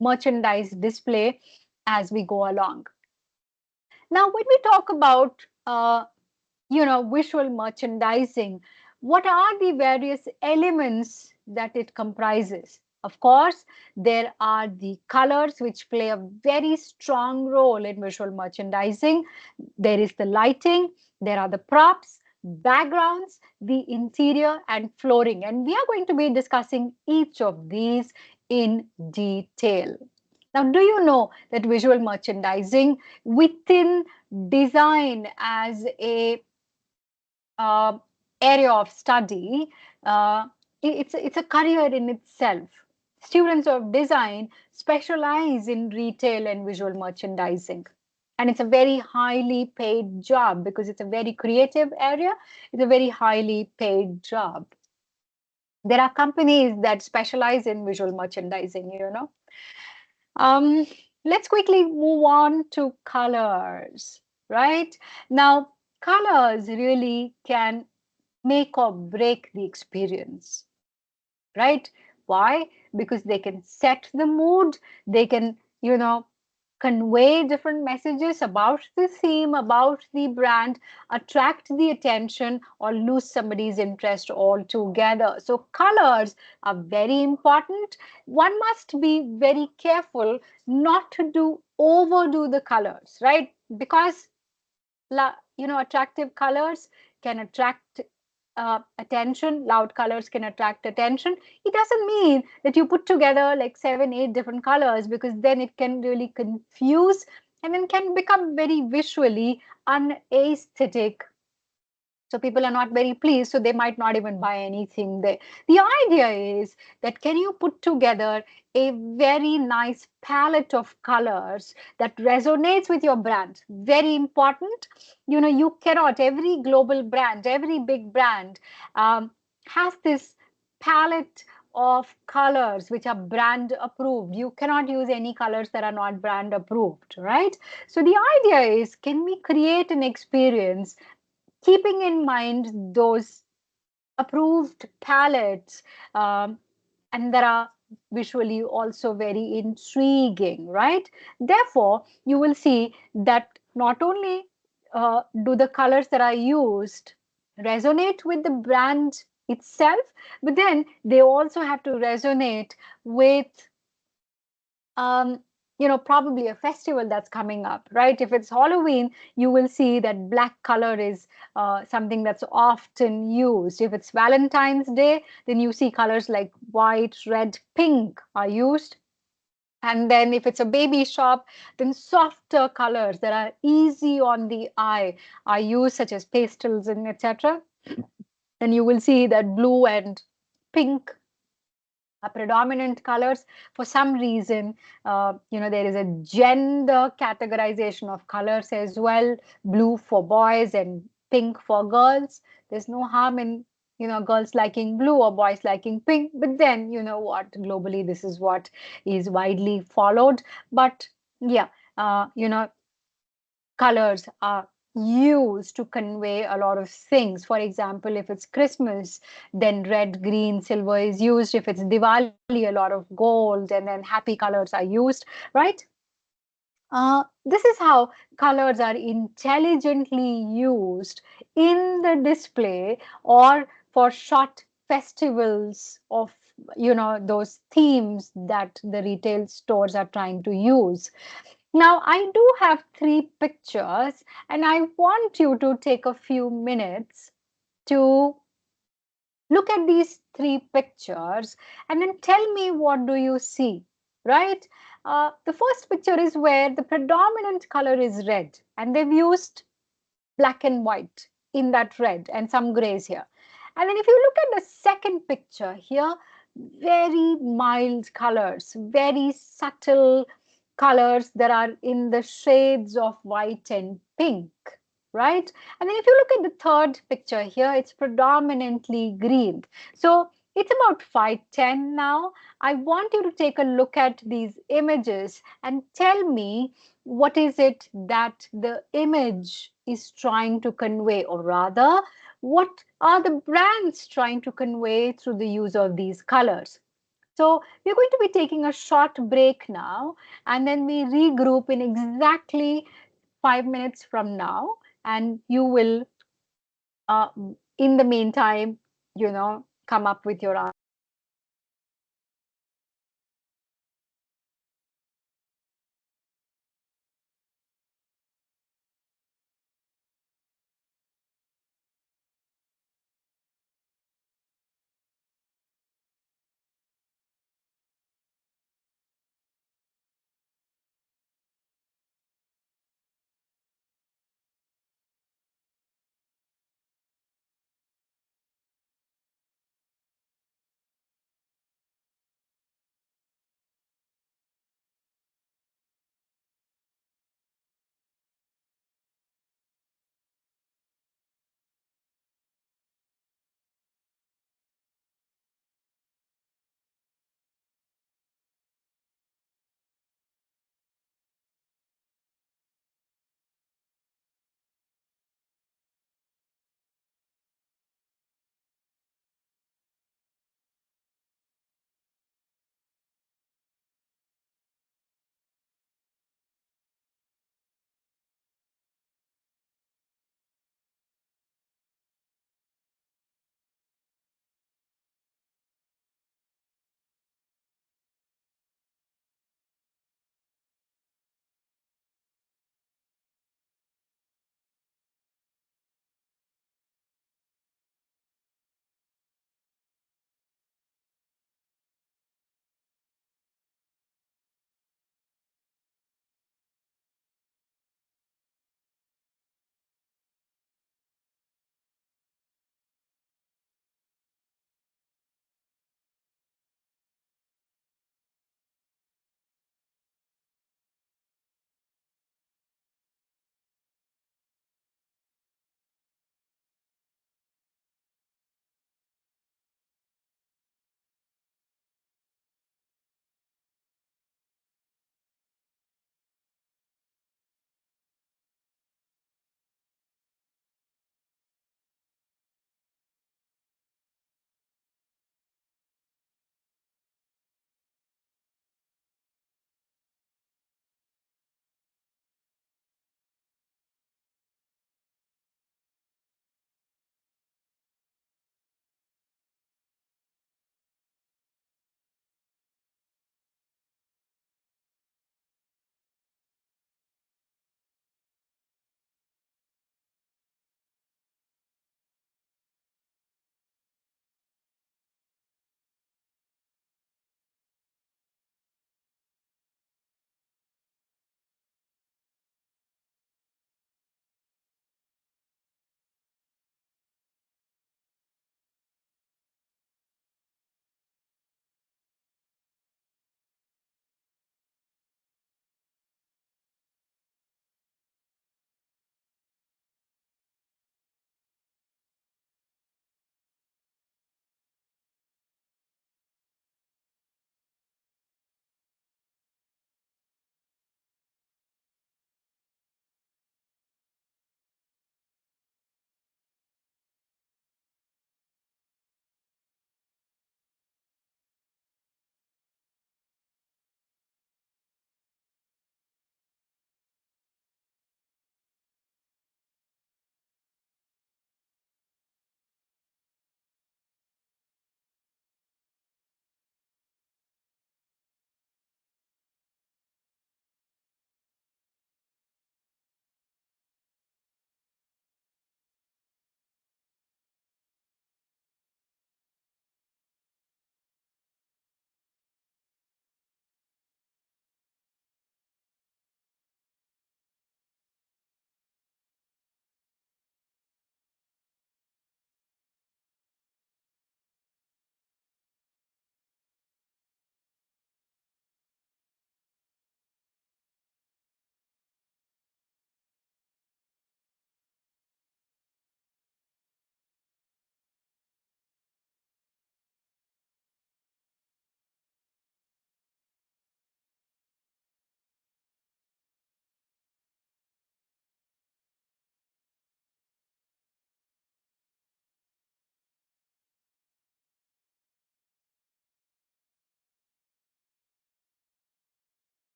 merchandise display as we go along. Now, when we talk about visual merchandising, what are the various elements that it comprises? Of course, there are the colors which play a very strong role in visual merchandising. There is the lighting, there are the props, backgrounds, the interior, and flooring. And we are going to be discussing each of these in detail. Now, do you know that visual merchandising within design as a uh, area of study, uh, it's a career in itself. Students of design specialize in retail and visual merchandising. And it's a very highly paid job because it's a very creative area. It's a very highly paid job. There are companies that specialize in visual merchandising. Um, let's quickly move on to colors, right? Now, colors really can make or break the experience, right? Why? Because they can set the mood, they can, convey different messages about the theme, about the brand, attract the attention, or lose somebody's interest altogether. So, colors are very important. One must be very careful not to overdo the colors, right? Because attractive colors can attract attention. Loud colors can attract attention. It doesn't mean that you put together like 7 8 different colors, because then it can really confuse and then can become very visually unaesthetic. So people are not very pleased, so they might not even buy anything there. The idea is that can you put together a very nice palette of colors that resonates with your brand? Very important. You cannot, every global brand, every big brand has this palette of colors which are brand approved. You cannot use any colors that are not brand approved, right? So the idea is, can we create an experience keeping in mind those approved palettes, and that are visually also very intriguing, right? Therefore, you will see that not only do the colors that are used resonate with the brand itself, but then they also have to resonate with probably a festival that's coming up, right? If it's Halloween, you will see that black color is something that's often used. If it's Valentine's Day, then you see colors like white, red, pink are used. And then if it's a baby shop, then softer colors that are easy on the eye are used, such as pastels and etc. And you will see that blue and pink are predominant colors. For some reason, there is a gender categorization of colors as well. Blue for boys and pink for girls. There's no harm in girls liking blue or boys liking pink, but then you know what, globally this is what is widely followed. But yeah, colors are used to convey a lot of things. For example, if it's Christmas, then red, green, silver is used. If it's Diwali, a lot of gold, and then happy colors are used, right? This is how colors are intelligently used in the display or for short festivals of, those themes that the retail stores are trying to use. Now, I do have three pictures, and I want you to take a few minutes to look at these three pictures and then tell me, what do you see, right? The first picture is where the predominant color is red, and they've used black and white in that red and some grays here. And then if you look at the second picture here, very mild colors, very subtle colors that are in the shades of white and pink, right? And then if you look at the third picture here, it's predominantly green. So it's about 5:10 now. I want you to take a look at these images and tell me, what is it that the image is trying to convey, or rather, what are the brands trying to convey through the use of these colors? So we're going to be taking a short break now, and then we regroup in exactly 5 minutes from now, and you will, uh, in the meantime, come up with your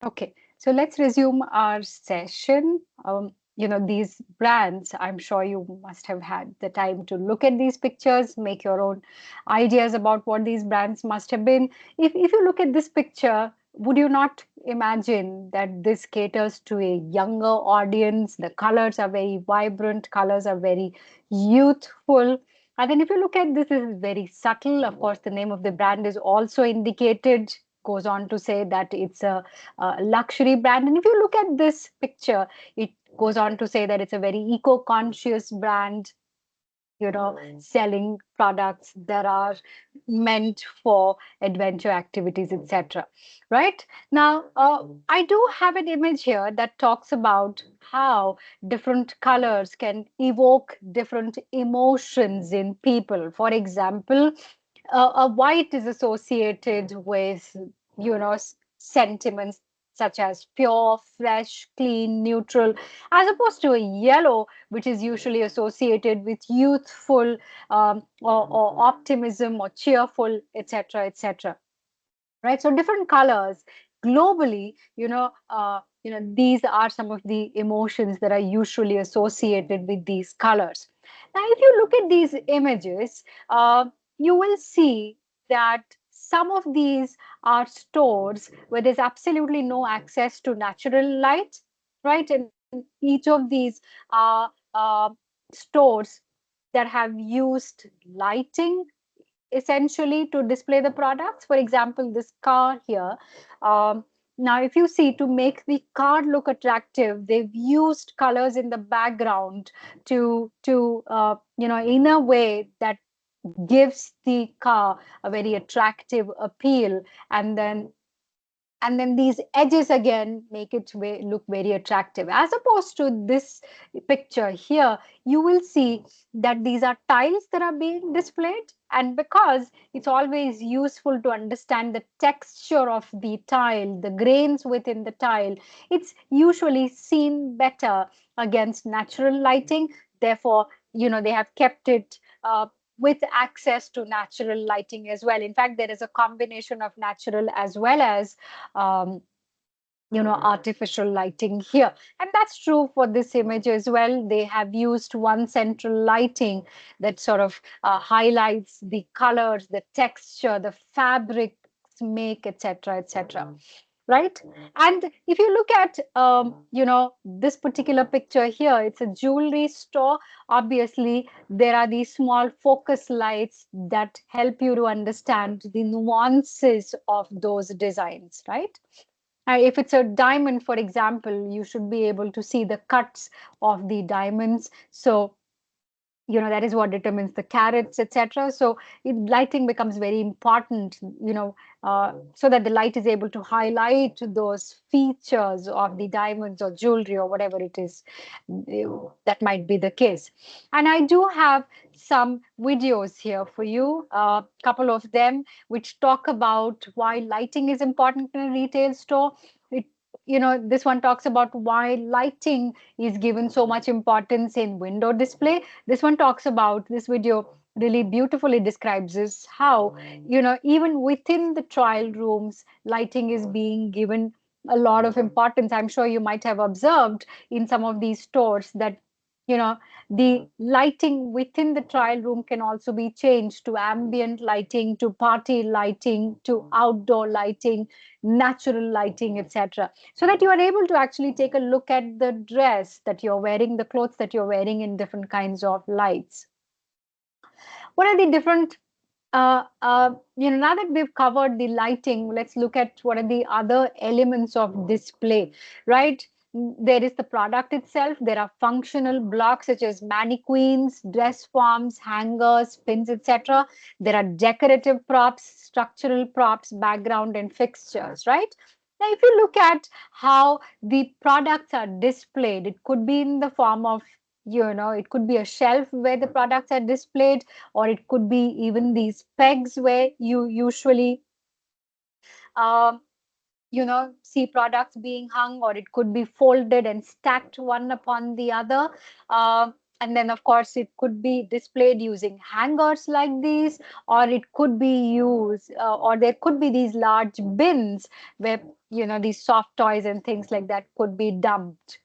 Okay, so let's resume our session. These brands, I'm sure you must have had the time to look at these pictures, make your own ideas about what these brands must have been. If you look at this picture, would you not imagine that this caters to a younger audience? The colors are very vibrant, colors are very youthful. And then if you look at this, this is very subtle. Of course, the name of the brand is also indicated, goes on to say that it's a luxury brand. And if you look at this picture, it goes on to say that it's a very eco-conscious brand, selling products that are meant for adventure activities, etc. Right? Now, I do have an image here that talks about how different colors can evoke different emotions in people. For example, a white is associated with, sentiments such as pure, fresh, clean, neutral, as opposed to a yellow, which is usually associated with youthful, or optimism or cheerful, etc., etc. Right? So different colors globally, these are some of the emotions that are usually associated with these colors. Now, if you look at these images, you will see that some of these are stores where there's absolutely no access to natural light, right? And each of these are stores that have used lighting essentially to display the products. For example, this car here. Now, if you see, to make the car look attractive, they've used colors in the background in a way that gives the car a very attractive appeal. And then these edges again make it look very attractive. As opposed to this picture here, you will see that these are tiles that are being displayed. And because it's always useful to understand the texture of the tile, the grains within the tile, it's usually seen better against natural lighting. Therefore, they have kept it with access to natural lighting as well. In fact, there is a combination of natural as well as um, artificial lighting here. And that's true for this image as well. They have used one central lighting that sort of highlights the colors, the texture, the fabrics make, etc., etc. Right? And if you look at this particular picture here, it's a jewelry store. Obviously, there are these small focus lights that help you to understand the nuances of those designs, right? If it's a diamond, for example, you should be able to see the cuts of the diamonds. So that is what determines the carats, etc. So lighting becomes very important, so that the light is able to highlight those features of the diamonds or jewelry or whatever it is that might be the case. And I do have some videos here for you, a couple of them, which talk about why lighting is important in a retail store. it this one talks about why lighting is given so much importance in window display. This one talks about, this video really beautifully describes this, how even within the trial rooms, lighting is being given a lot of importance. I'm sure you might have observed in some of these stores that the lighting within the trial room can also be changed to ambient lighting, to party lighting, to outdoor lighting, natural lighting, etc., so that you are able to actually take a look at the dress that you're wearing, the clothes that you're wearing in different kinds of lights. What are the different now that we've covered the lighting, let's look at what are the other elements of display, right? There is the product itself. There are functional blocks such as mannequins, dress forms, hangers, pins, etc. There are decorative props, structural props, background, and fixtures, right? Now, if you look at how the products are displayed, it could be in the form of, it could be a shelf where the products are displayed, or it could be even these pegs where you usually um, see products being hung, or it could be folded and stacked one upon the other. And then, of course, it could be displayed using hangers like these, or it could be used, or there could be these large bins where, these soft toys and things like that could be dumped.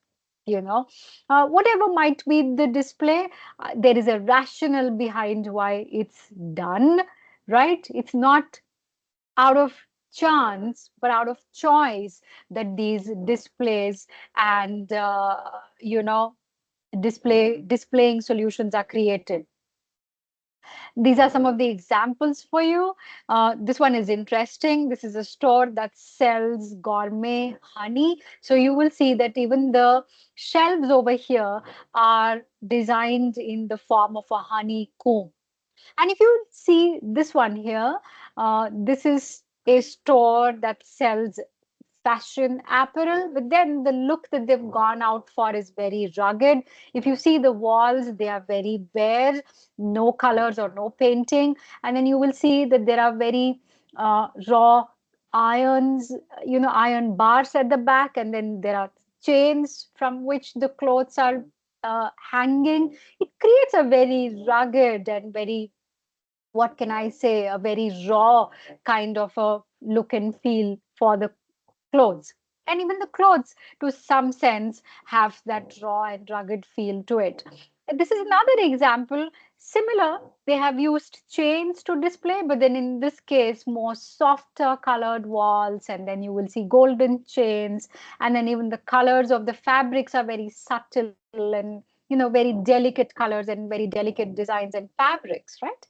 Whatever might be the display, there is a rationale behind why it's done, right? It's not out of chance, but out of choice that these displays and, displaying solutions are created. These are some of the examples for you. This one is interesting. This is a store that sells gourmet honey. So you will see that even the shelves over here are designed in the form of a honeycomb. And if you see this one here, this is a store that sells fashion apparel, but then the look that they've gone out for is very rugged. If you see the walls, they are very bare, no colors or no painting. And then you will see that there are very raw irons, iron bars at the back, and then there are chains from which the clothes are hanging. It creates a very rugged and very, what can I say, a very raw kind of a look and feel for the clothes. And even the clothes, to some sense, have that raw and rugged feel to it. This is another example. Similar, they have used chains to display, but then in this case, more softer colored walls, and then you will see golden chains, and then even the colors of the fabrics are very subtle and, very delicate colors and very delicate designs and fabrics, right?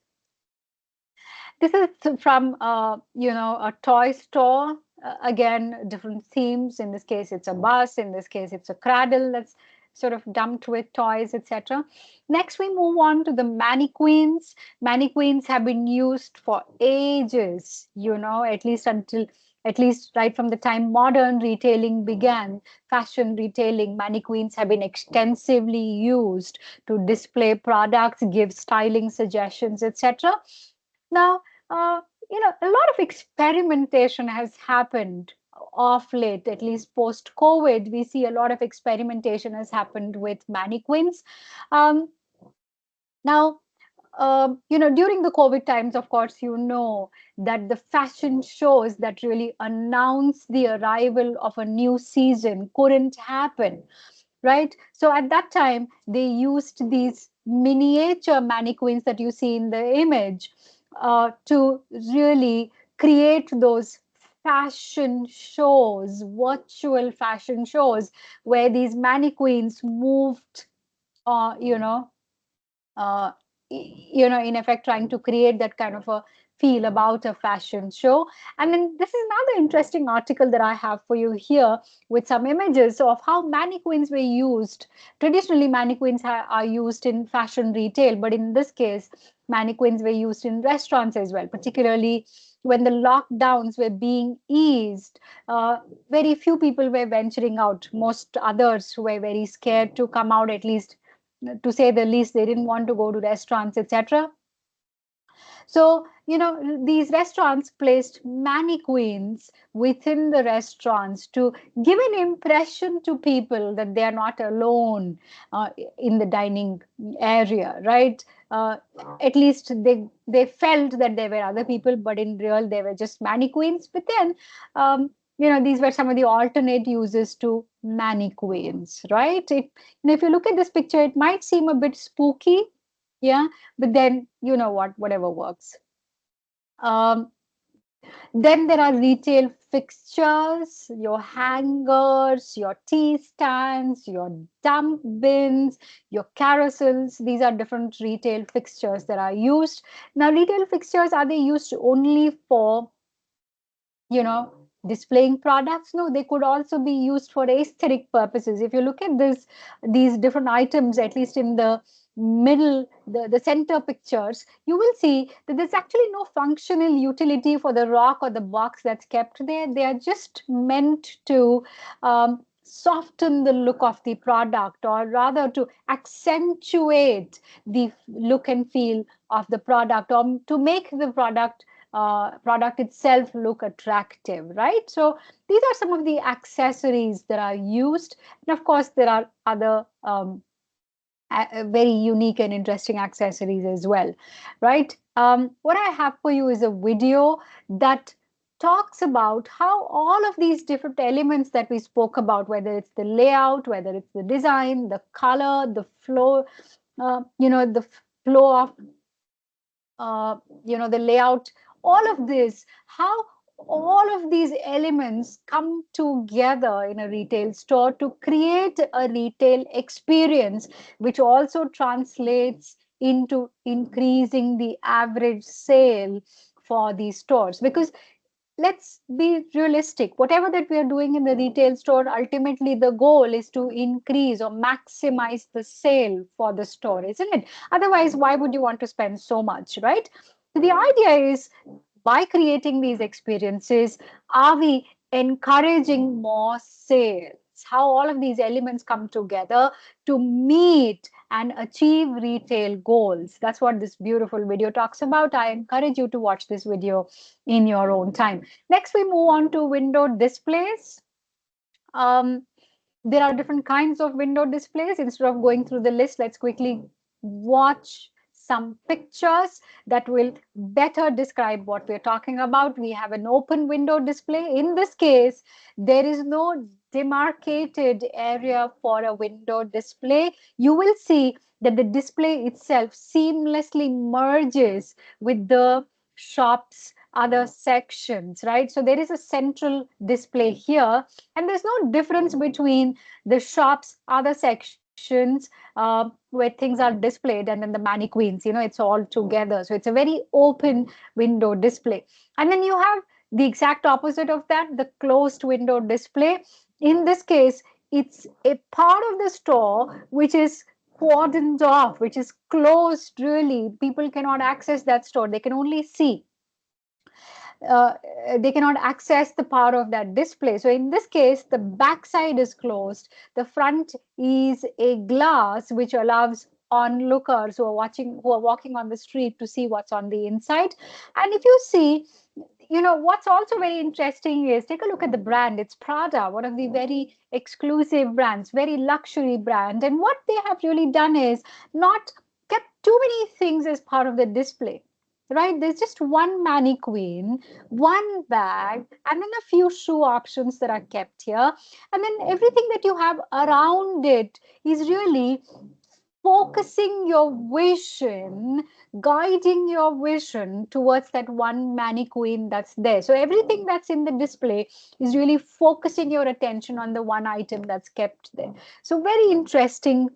This is from, a toy store. Again, different themes. In this case, it's a bus. In this case, it's a cradle that's sort of dumped with toys, etc. Next, we move on to the mannequins. Mannequins have been used for ages, at least right from the time modern retailing began, fashion retailing, mannequins have been extensively used to display products, give styling suggestions, etc. Now, a lot of experimentation has happened of late, at least post COVID. We see a lot of experimentation has happened with mannequins. Um, now, during the COVID times, of course, that the fashion shows that really announce the arrival of a new season couldn't happen, right? So at that time, they used these miniature mannequins that you see in the image to really create those fashion shows, virtual fashion shows, where these mannequins moved, uh, you know, uh, in effect, trying to create that kind of a feel about a fashion show. And then this is another interesting article that I have for you here with some images of how mannequins were used. Traditionally, mannequins are used in fashion retail, but in this case, mannequins were used in restaurants as well, particularly when the lockdowns were being eased. Very few people were venturing out. Most others were very scared to come out, at least to say the least. They didn't want to go to restaurants, etc. So, these restaurants placed mannequins within the restaurants to give an impression to people that they are not alone in the dining area, right? At least they felt that there were other people, but in real they were just mannequins. But then, these were some of the alternate uses to mannequins, right? If you look at this picture, it might seem a bit spooky, yeah, but then whatever works. um, then there are retail fixtures, your hangers, your tea stands, your dump bins, your carousels. These are different retail fixtures that are used. Now, retail fixtures, are they used only for you know displaying products? No, they could also be used for aesthetic purposes. If you look at these different items, at least in the middle, the center pictures, you will see that there's actually no functional utility for the rock or the box that's kept there. They are just meant to soften the look of the product, or rather to accentuate the look and feel of the product, or to make the product itself look attractive, right? So these are some of the accessories that are used. And of course, there are other very unique and interesting accessories as well, right? What I have for you is a video that talks about how all of these different elements that we spoke about, whether it's the layout, whether it's the design, the color, the flow, the flow of the layout, all of this, how all of these elements come together in a retail store to create a retail experience, which also translates into increasing the average sale for these stores. Because let's be realistic, whatever that we are doing in the retail store, ultimately the goal is to increase or maximize the sale for the store, isn't it? Otherwise, why would you want to spend so much, right? So the idea is, by creating these experiences, are we encouraging more sales? How all of these elements come together to meet and achieve retail goals. That's what this beautiful video talks about. I encourage you to watch this video in your own time. Next, we move on to window displays. Um, there are different kinds of window displays. Instead of going through the list, let's quickly watch some pictures that will better describe what we're talking about. We have an open window display. In this case, there is no demarcated area for a window display. You will see that the display itself seamlessly merges with the shop's other sections, right? So there is a central display here, and there's no difference between the shop's other sections where things are displayed and then the mannequins, it's all together. So it's a very open window display. And then you have the exact opposite of that, the closed window display. In this case, it's a part of the store which is cordoned off, which is closed really. People cannot access that store. Uh, they cannot access the power of that display. So in this case, the back side is closed. The front is a glass which allows onlookers who are walking on the street to see what's on the inside. And if you see, what's also very interesting is, take a look at the brand. It's Prada, one of the very exclusive brands, very luxury brand. And what they have really done is not kept too many things as part of the display, right? There's just one mannequin, one bag, and then a few shoe options that are kept here. And then everything that you have around it is really focusing your vision, guiding your vision towards that one mannequin that's there. So everything that's in the display is really focusing your attention on the one item that's kept there. So very interesting,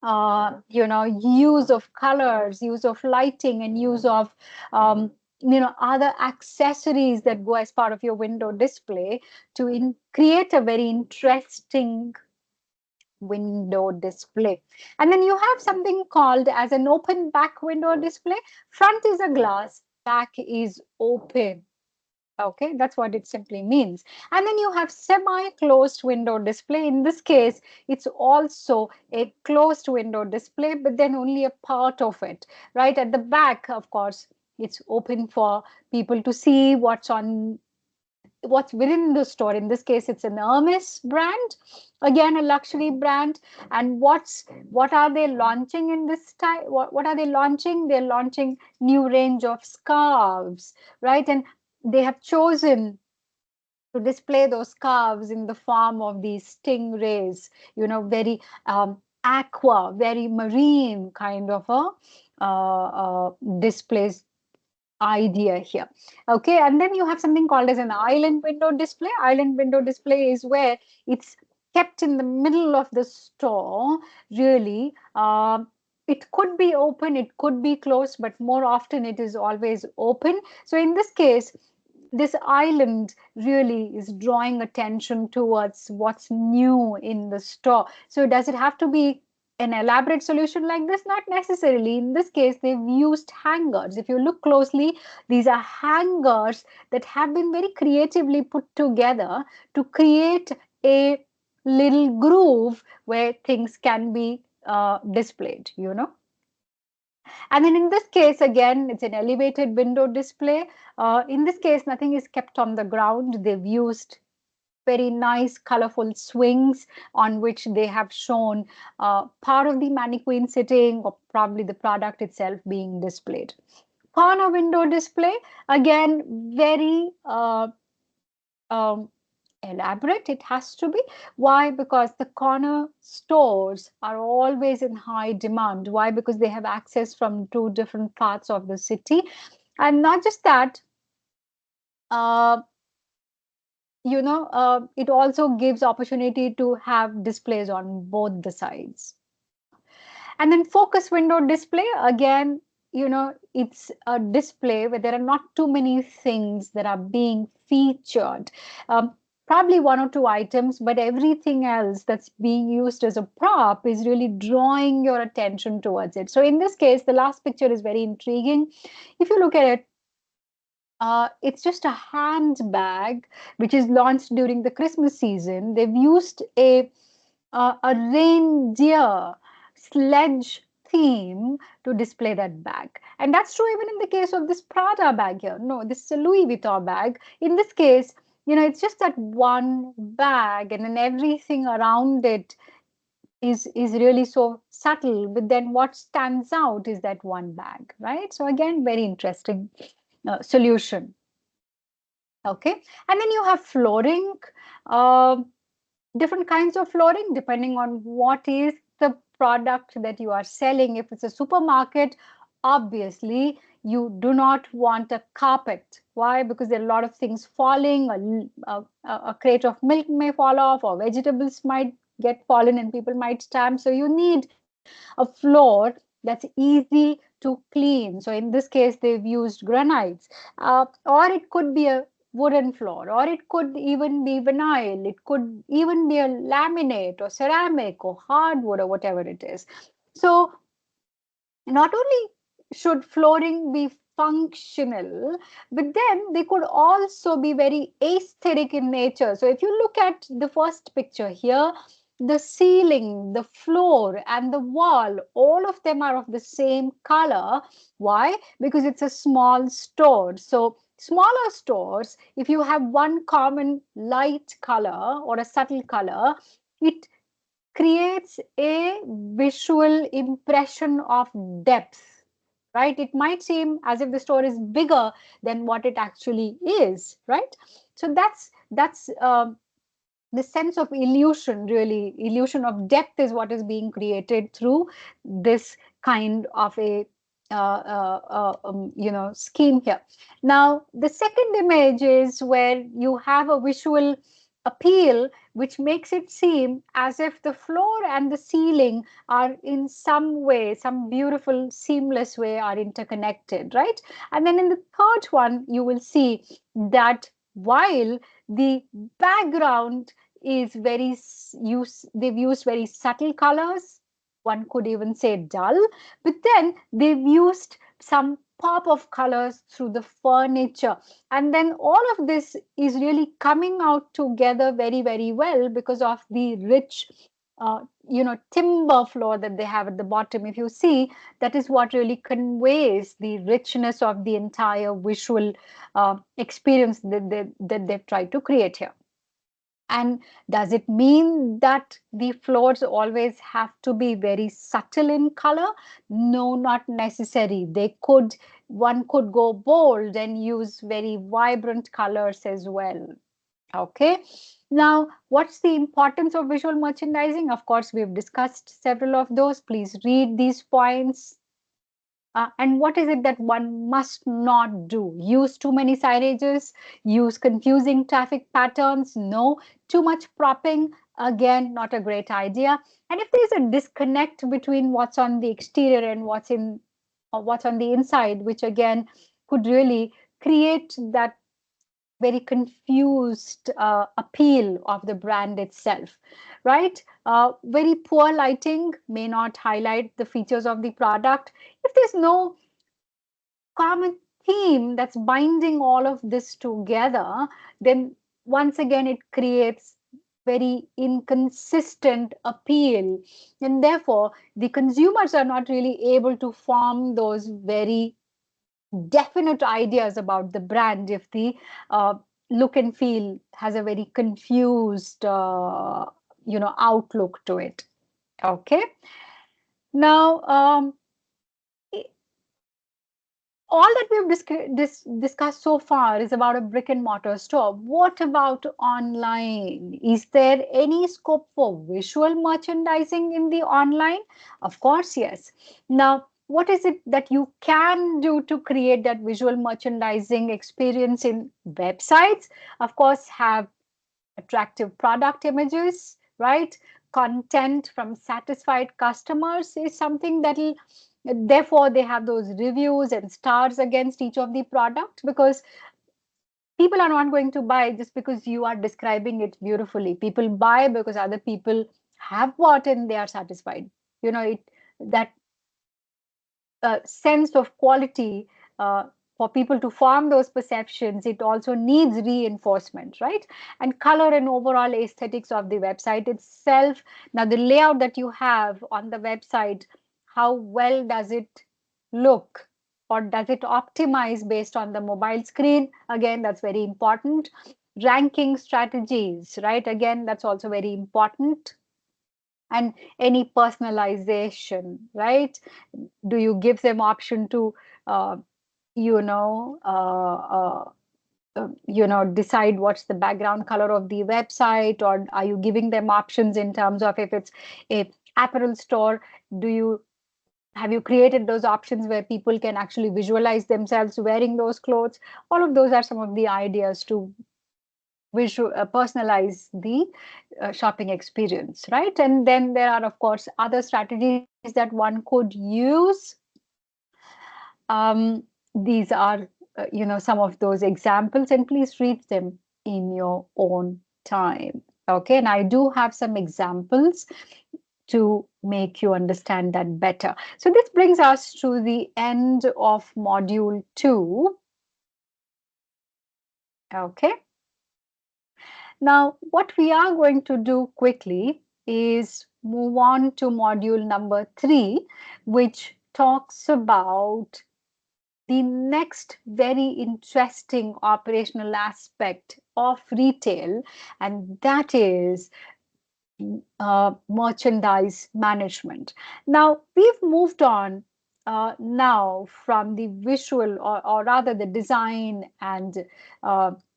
use of colors, use of lighting, and use of other accessories that go as part of your window display to create a very interesting window display. And then you have something called as an open back window display. Front is a glass, back is open. Okay, that's what it simply means. And then you have semi-closed window display. In this case, it's also a closed window display, but then only a part of it, right? At the back, of course, it's open for people to see what's within the store. In this case, it's an Hermes brand, again a luxury brand. And what are they launching in this time? What are they launching? They're launching new range of scarves, right? And they have chosen to display those scarves in the form of these stingrays, very aqua, very marine kind of a displays idea here. Okay, and then you have something called as an island window display. Island window display is where it's kept in the middle of the store, really. It could be open, it could be closed, but more often it is always open. So in this case, this island really is drawing attention towards what's new in the store. So does it have to be an elaborate solution like this? Not necessarily. In this case, they've used hangers. If you look closely, these are hangers that have been very creatively put together to create a little groove where things can be displayed. And then in this case, again, it's an elevated window display. In this case, nothing is kept on the ground. They've used very nice, colorful swings on which they have shown part of the mannequin sitting, or probably the product itself being displayed. Corner window display, again, very um, elaborate it has to be. Why? Because the corner stores are always in high demand. Why? Because they have access from two different parts of the city. And not just that, uh, it also gives opportunity to have displays on both the sides. And then focus window display, again, it's a display where there are not too many things that are being featured. Um, Probably one or two items, but everything else that's being used as a prop is really drawing your attention towards it. So in this case, the last picture is very intriguing. If you look at it, it's just a handbag which is launched during the Christmas season. They've used a reindeer sledge theme to display that bag. And that's true even in the case of this Prada bag here. No, this is a Louis Vuitton bag. In this case, it's just that one bag, and then everything around it is really so subtle. But then what stands out is that one bag, right? So again, very interesting solution. Okay, and then you have flooring. Uh, Different kinds of flooring depending on what is the product that you are selling. If it's a supermarket, obviously you do not want a carpet. Why? Because there are a lot of things falling. A crate of milk may fall off, or vegetables might get fallen and people might stamp. So you need a floor that's easy to clean. So in this case, they've used granites, or it could be a wooden floor, or it could even be vinyl, it could even be a laminate or ceramic or hardwood or whatever it is. So not only should flooring be functional, but then they could also be very aesthetic in nature. So if you look at the first picture here, the ceiling, the floor, and the wall, all of them are of the same color. Why? Because it's a small store. So smaller stores, if you have one common light color or a subtle color, it creates a visual impression of depth, right? It might seem as if the store is bigger than what it actually is, right? So that's the sense of illusion. Really, illusion of depth is what is being created through this kind of a scheme here. Now the second image is where you have a visual appeal which makes it seem as if the floor and the ceiling are in some way, some beautiful seamless way, are interconnected, right? And then in the third one you will see that while the background is they've used very subtle colors, one could even say dull, but then they've used some pop of colors through the furniture, and then all of this is really coming out together very, very well because of the rich timber floor that they have at the bottom. If you see, that is what really conveys the richness of the entire visual experience that they've tried to create here. And does it mean that the floors always have to be very subtle in color? No, not necessary. One could go bold and use very vibrant colors as well. Okay. Now, what's the importance of visual merchandising? Of course, we've discussed several of those. Please read these points. And what is it that one must not do? Use too many signages, use confusing traffic patterns. No, too much propping. Again, not a great idea. And if there's a disconnect between what's on the exterior and what's on the inside, which again could really create that very confused appeal of the brand itself, right? Very poor lighting may not highlight the features of the product. If there's no common theme that's binding all of this together, then once again it creates very inconsistent appeal, and therefore the consumers are not really able to form those very definite ideas about the brand if the look and feel has a very confused, outlook to it. Okay. Now, all that we've discussed so far is about a brick and mortar store. What about online? Is there any scope for visual merchandising in the online? Of course, yes. Now, what is it that you can do to create that visual merchandising experience in websites? Of course, have attractive product images, right? Content from satisfied customers is something that'll, therefore they have those reviews and stars against each of the products, because people are not going to buy just because you are describing it beautifully. People buy because other people have bought and they are satisfied. It that sense of quality, for people to form those perceptions, it also needs reinforcement, right? And color and overall aesthetics of the website itself. Now, the layout that you have on the website, how well does it look? Or does it optimize based on the mobile screen? Again, that's very important. Ranking strategies, right? Again, that's also very important. And any personalization, right? Do you give them option to uh, you know decide what's the background color of the website, or are you giving them options in terms of, if it's a apparel store, do you have you created those options where people can actually visualize themselves wearing those clothes? All of those are some of the ideas to visual personalize the shopping experience, right? And then there are, of course, other strategies that one could use. um, these are some of those examples, and please read them in your own time. Okay, and I do have some examples to make you understand that better. So this brings us to the end of module 2. Okay. Now, what we are going to do quickly is move on to module number 3, which talks about the next very interesting operational aspect of retail, and that is merchandise management. Now, we've moved on now from the visual, or rather the design and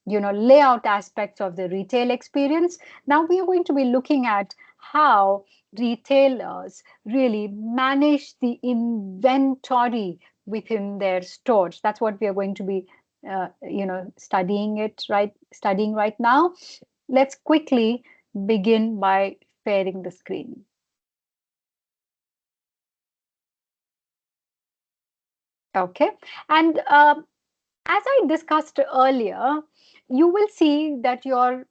layout aspects of the retail experience. Now we are going to be looking at how retailers really manage the inventory within their stores. That's what we are going to be studying right now. Let's quickly begin by sharing the screen. Okay. And as I discussed earlier, you will see that your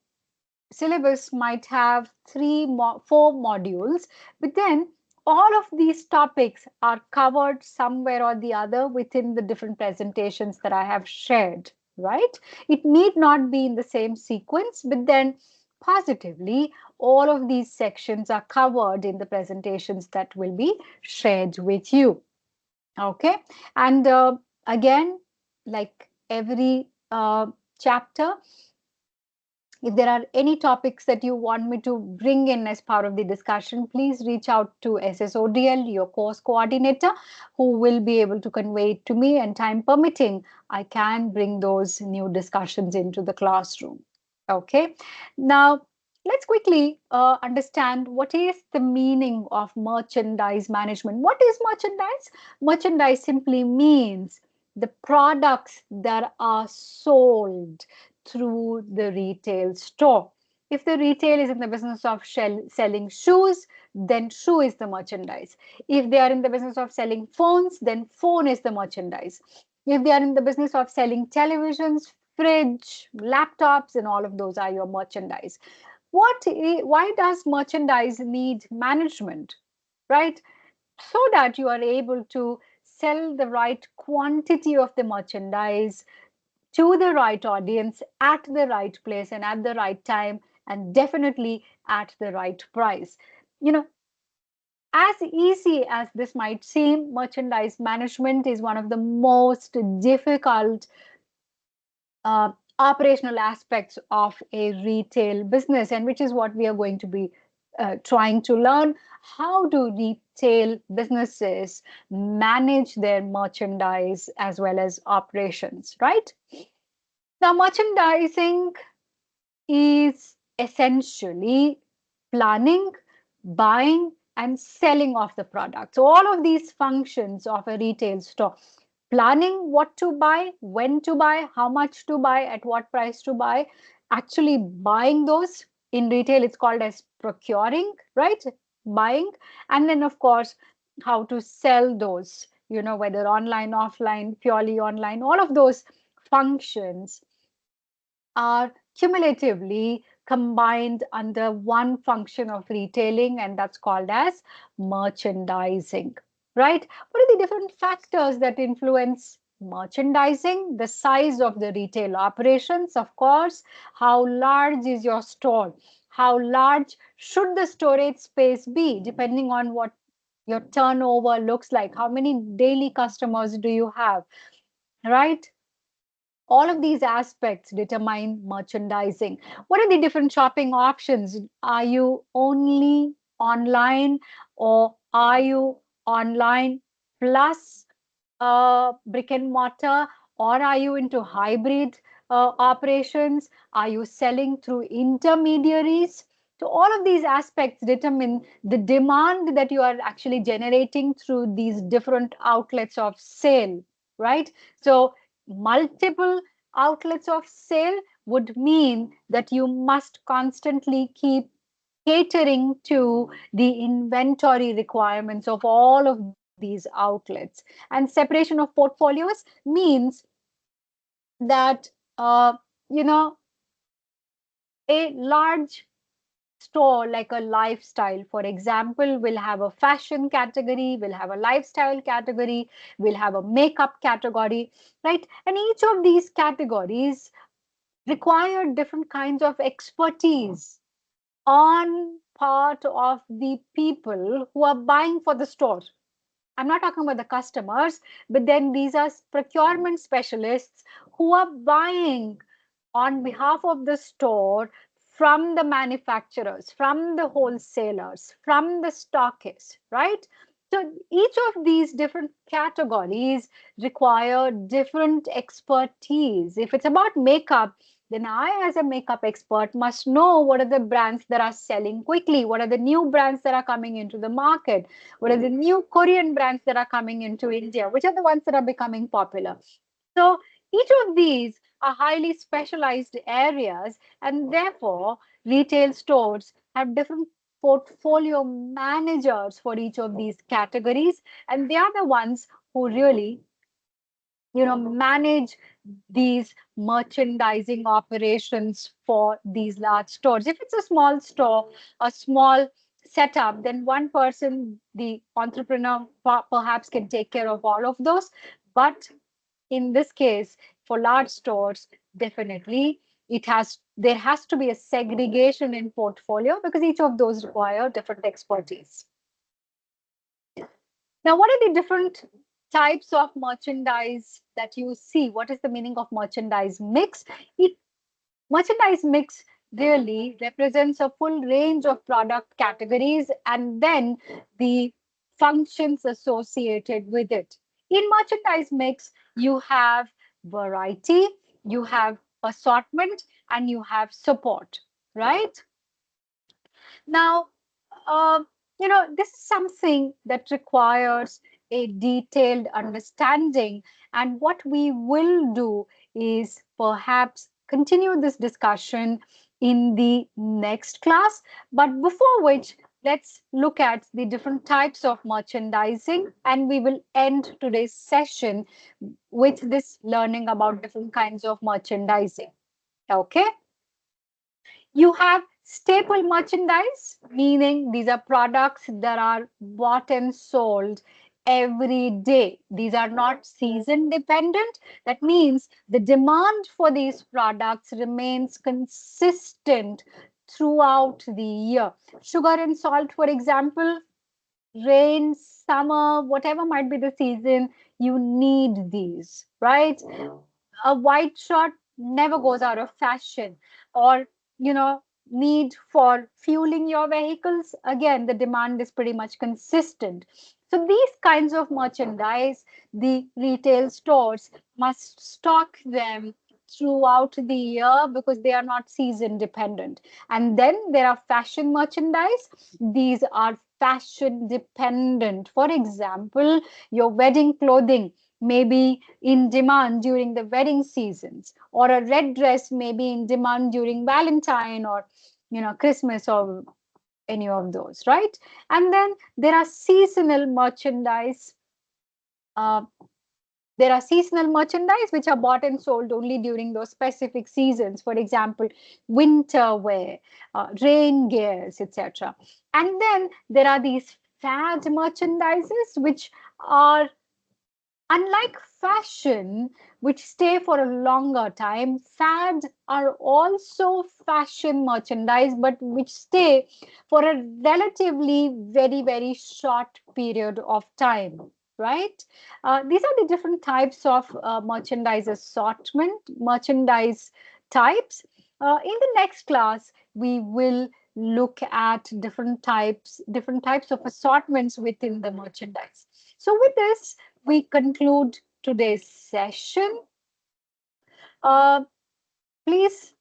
syllabus might have four modules, but then all of these topics are covered somewhere or the other within the different presentations that I have shared, right? It need not be in the same sequence, but then positively, all of these sections are covered in the presentations that will be shared with you. Okay. And again, like every chapter, if there are any topics that you want me to bring in as part of the discussion, please reach out to SSODL, your course coordinator, who will be able to convey it to me, and time permitting, I can bring those new discussions into the classroom. Okay. Now, let's quickly understand what is the meaning of merchandise management. What is merchandise? Merchandise simply means the products that are sold through the retail store. If the retail is in the business of selling shoes, then shoe is the merchandise. If they are in the business of selling phones, then phone is the merchandise. If they are in the business of selling televisions, fridge, laptops, and all of those are your merchandise. Why does merchandise need management, right? So that you are able to sell the right quantity of the merchandise to the right audience at the right place and at the right time, and definitely at the right price. You know, as easy as this might seem, merchandise management is one of the most difficult operational aspects of a retail business, and which is what we are going to be trying to learn. How do retail businesses manage their merchandise as well as operations, right? Now, merchandising is essentially planning, buying, and selling of the product. So, all of these functions of a retail store: planning what to buy, when to buy, how much to buy, at what price to buy, actually buying those. In retail, it's called as procuring, right? Buying. And then, of course, how to sell those, whether online, offline, purely online, all of those functions are cumulatively combined under one function of retailing, and that's called as merchandising, right? What are the different factors that influence merchandising? The size of the retail operations, of course. How large is your store? How large should the storage space be, depending on what your turnover looks like? How many daily customers do you have, right? All of these aspects determine merchandising. What are the different shopping options? Are you only online, or are you online plus brick and mortar, or are you into hybrid operations? Are you selling through intermediaries? So all of these aspects determine the demand that you are actually generating through these different outlets of sale, right? So multiple outlets of sale would mean that you must constantly keep catering to the inventory requirements of all of these outlets. And separation of portfolios means that you know a large store like a lifestyle, for example, will have a fashion category, will have a lifestyle category, will have a makeup category, right? And each of these categories require different kinds of expertise on part of the people who are buying for the store. I'm not talking about the customers, but then these are procurement specialists who are buying on behalf of the store from the manufacturers, from the wholesalers, from the stockists, right? So each of these different categories require different expertise. If it's about makeup, then I, as a makeup expert, must know what are the brands that are selling quickly, what are the new brands that are coming into the market, what are the new Korean brands that are coming into India, which are the ones that are becoming popular. So each of these are highly specialized areas, and therefore retail stores have different portfolio managers for each of these categories, and they are the ones who really manage these merchandising operations for these large stores. If it's a small store, a small setup, then one person, the entrepreneur, perhaps can take care of all of those. But in this case, for large stores, definitely there has to be a segregation in portfolio, because each of those require different expertise. Now, what are the different types of merchandise that you see? What is the meaning of merchandise mix? Merchandise mix really represents a full range of product categories and then the functions associated with it. In merchandise mix, you have variety, you have assortment, and you have support, right? Now, uh, this is something that requires a detailed understanding. And what we will do is perhaps continue this discussion in the next class. But before which, let's look at the different types of merchandising. And we will end today's session with this learning about different kinds of merchandising. Okay. You have staple merchandise, meaning these are products that are bought and sold every day. These are not season dependent. That means the demand for these products remains consistent throughout the year. Sugar and salt, for example, rain, summer, whatever might be the season, you need these, right? A white shirt, never goes out of fashion. Or, you know, need for fueling your vehicles, again, the demand is pretty much consistent. So these kinds of merchandise, the retail stores must stock them throughout the year because they are not season dependent. And then there are fashion merchandise. These are fashion dependent. For example, your wedding clothing may be in demand during the wedding seasons, or a red dress may be in demand during Valentine, or, you know, Christmas, or any of those, right? And then there are seasonal merchandise. uh, there are seasonal merchandise which are bought and sold only during those specific seasons. For example, winter wear, rain gears, etc. And then there are these fad merchandises which are, unlike fashion, which stay for a longer time, fads are also fashion merchandise, but which stay for a relatively very, very short period of time, right? These are the different types of merchandise assortment, merchandise types. In the next class, we will look at different types of assortments within the merchandise. So with this, we conclude today's session. Uh, Please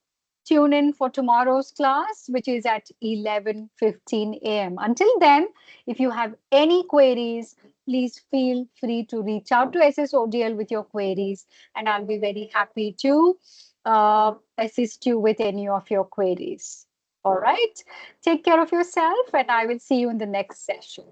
tune in for tomorrow's class, which is at 11:15 a.m. Until then, if you have any queries, please feel free to reach out to SSODL with your queries, and I'll be very happy to assist you with any of your queries. All right. Take care of yourself, and I will see you in the next session.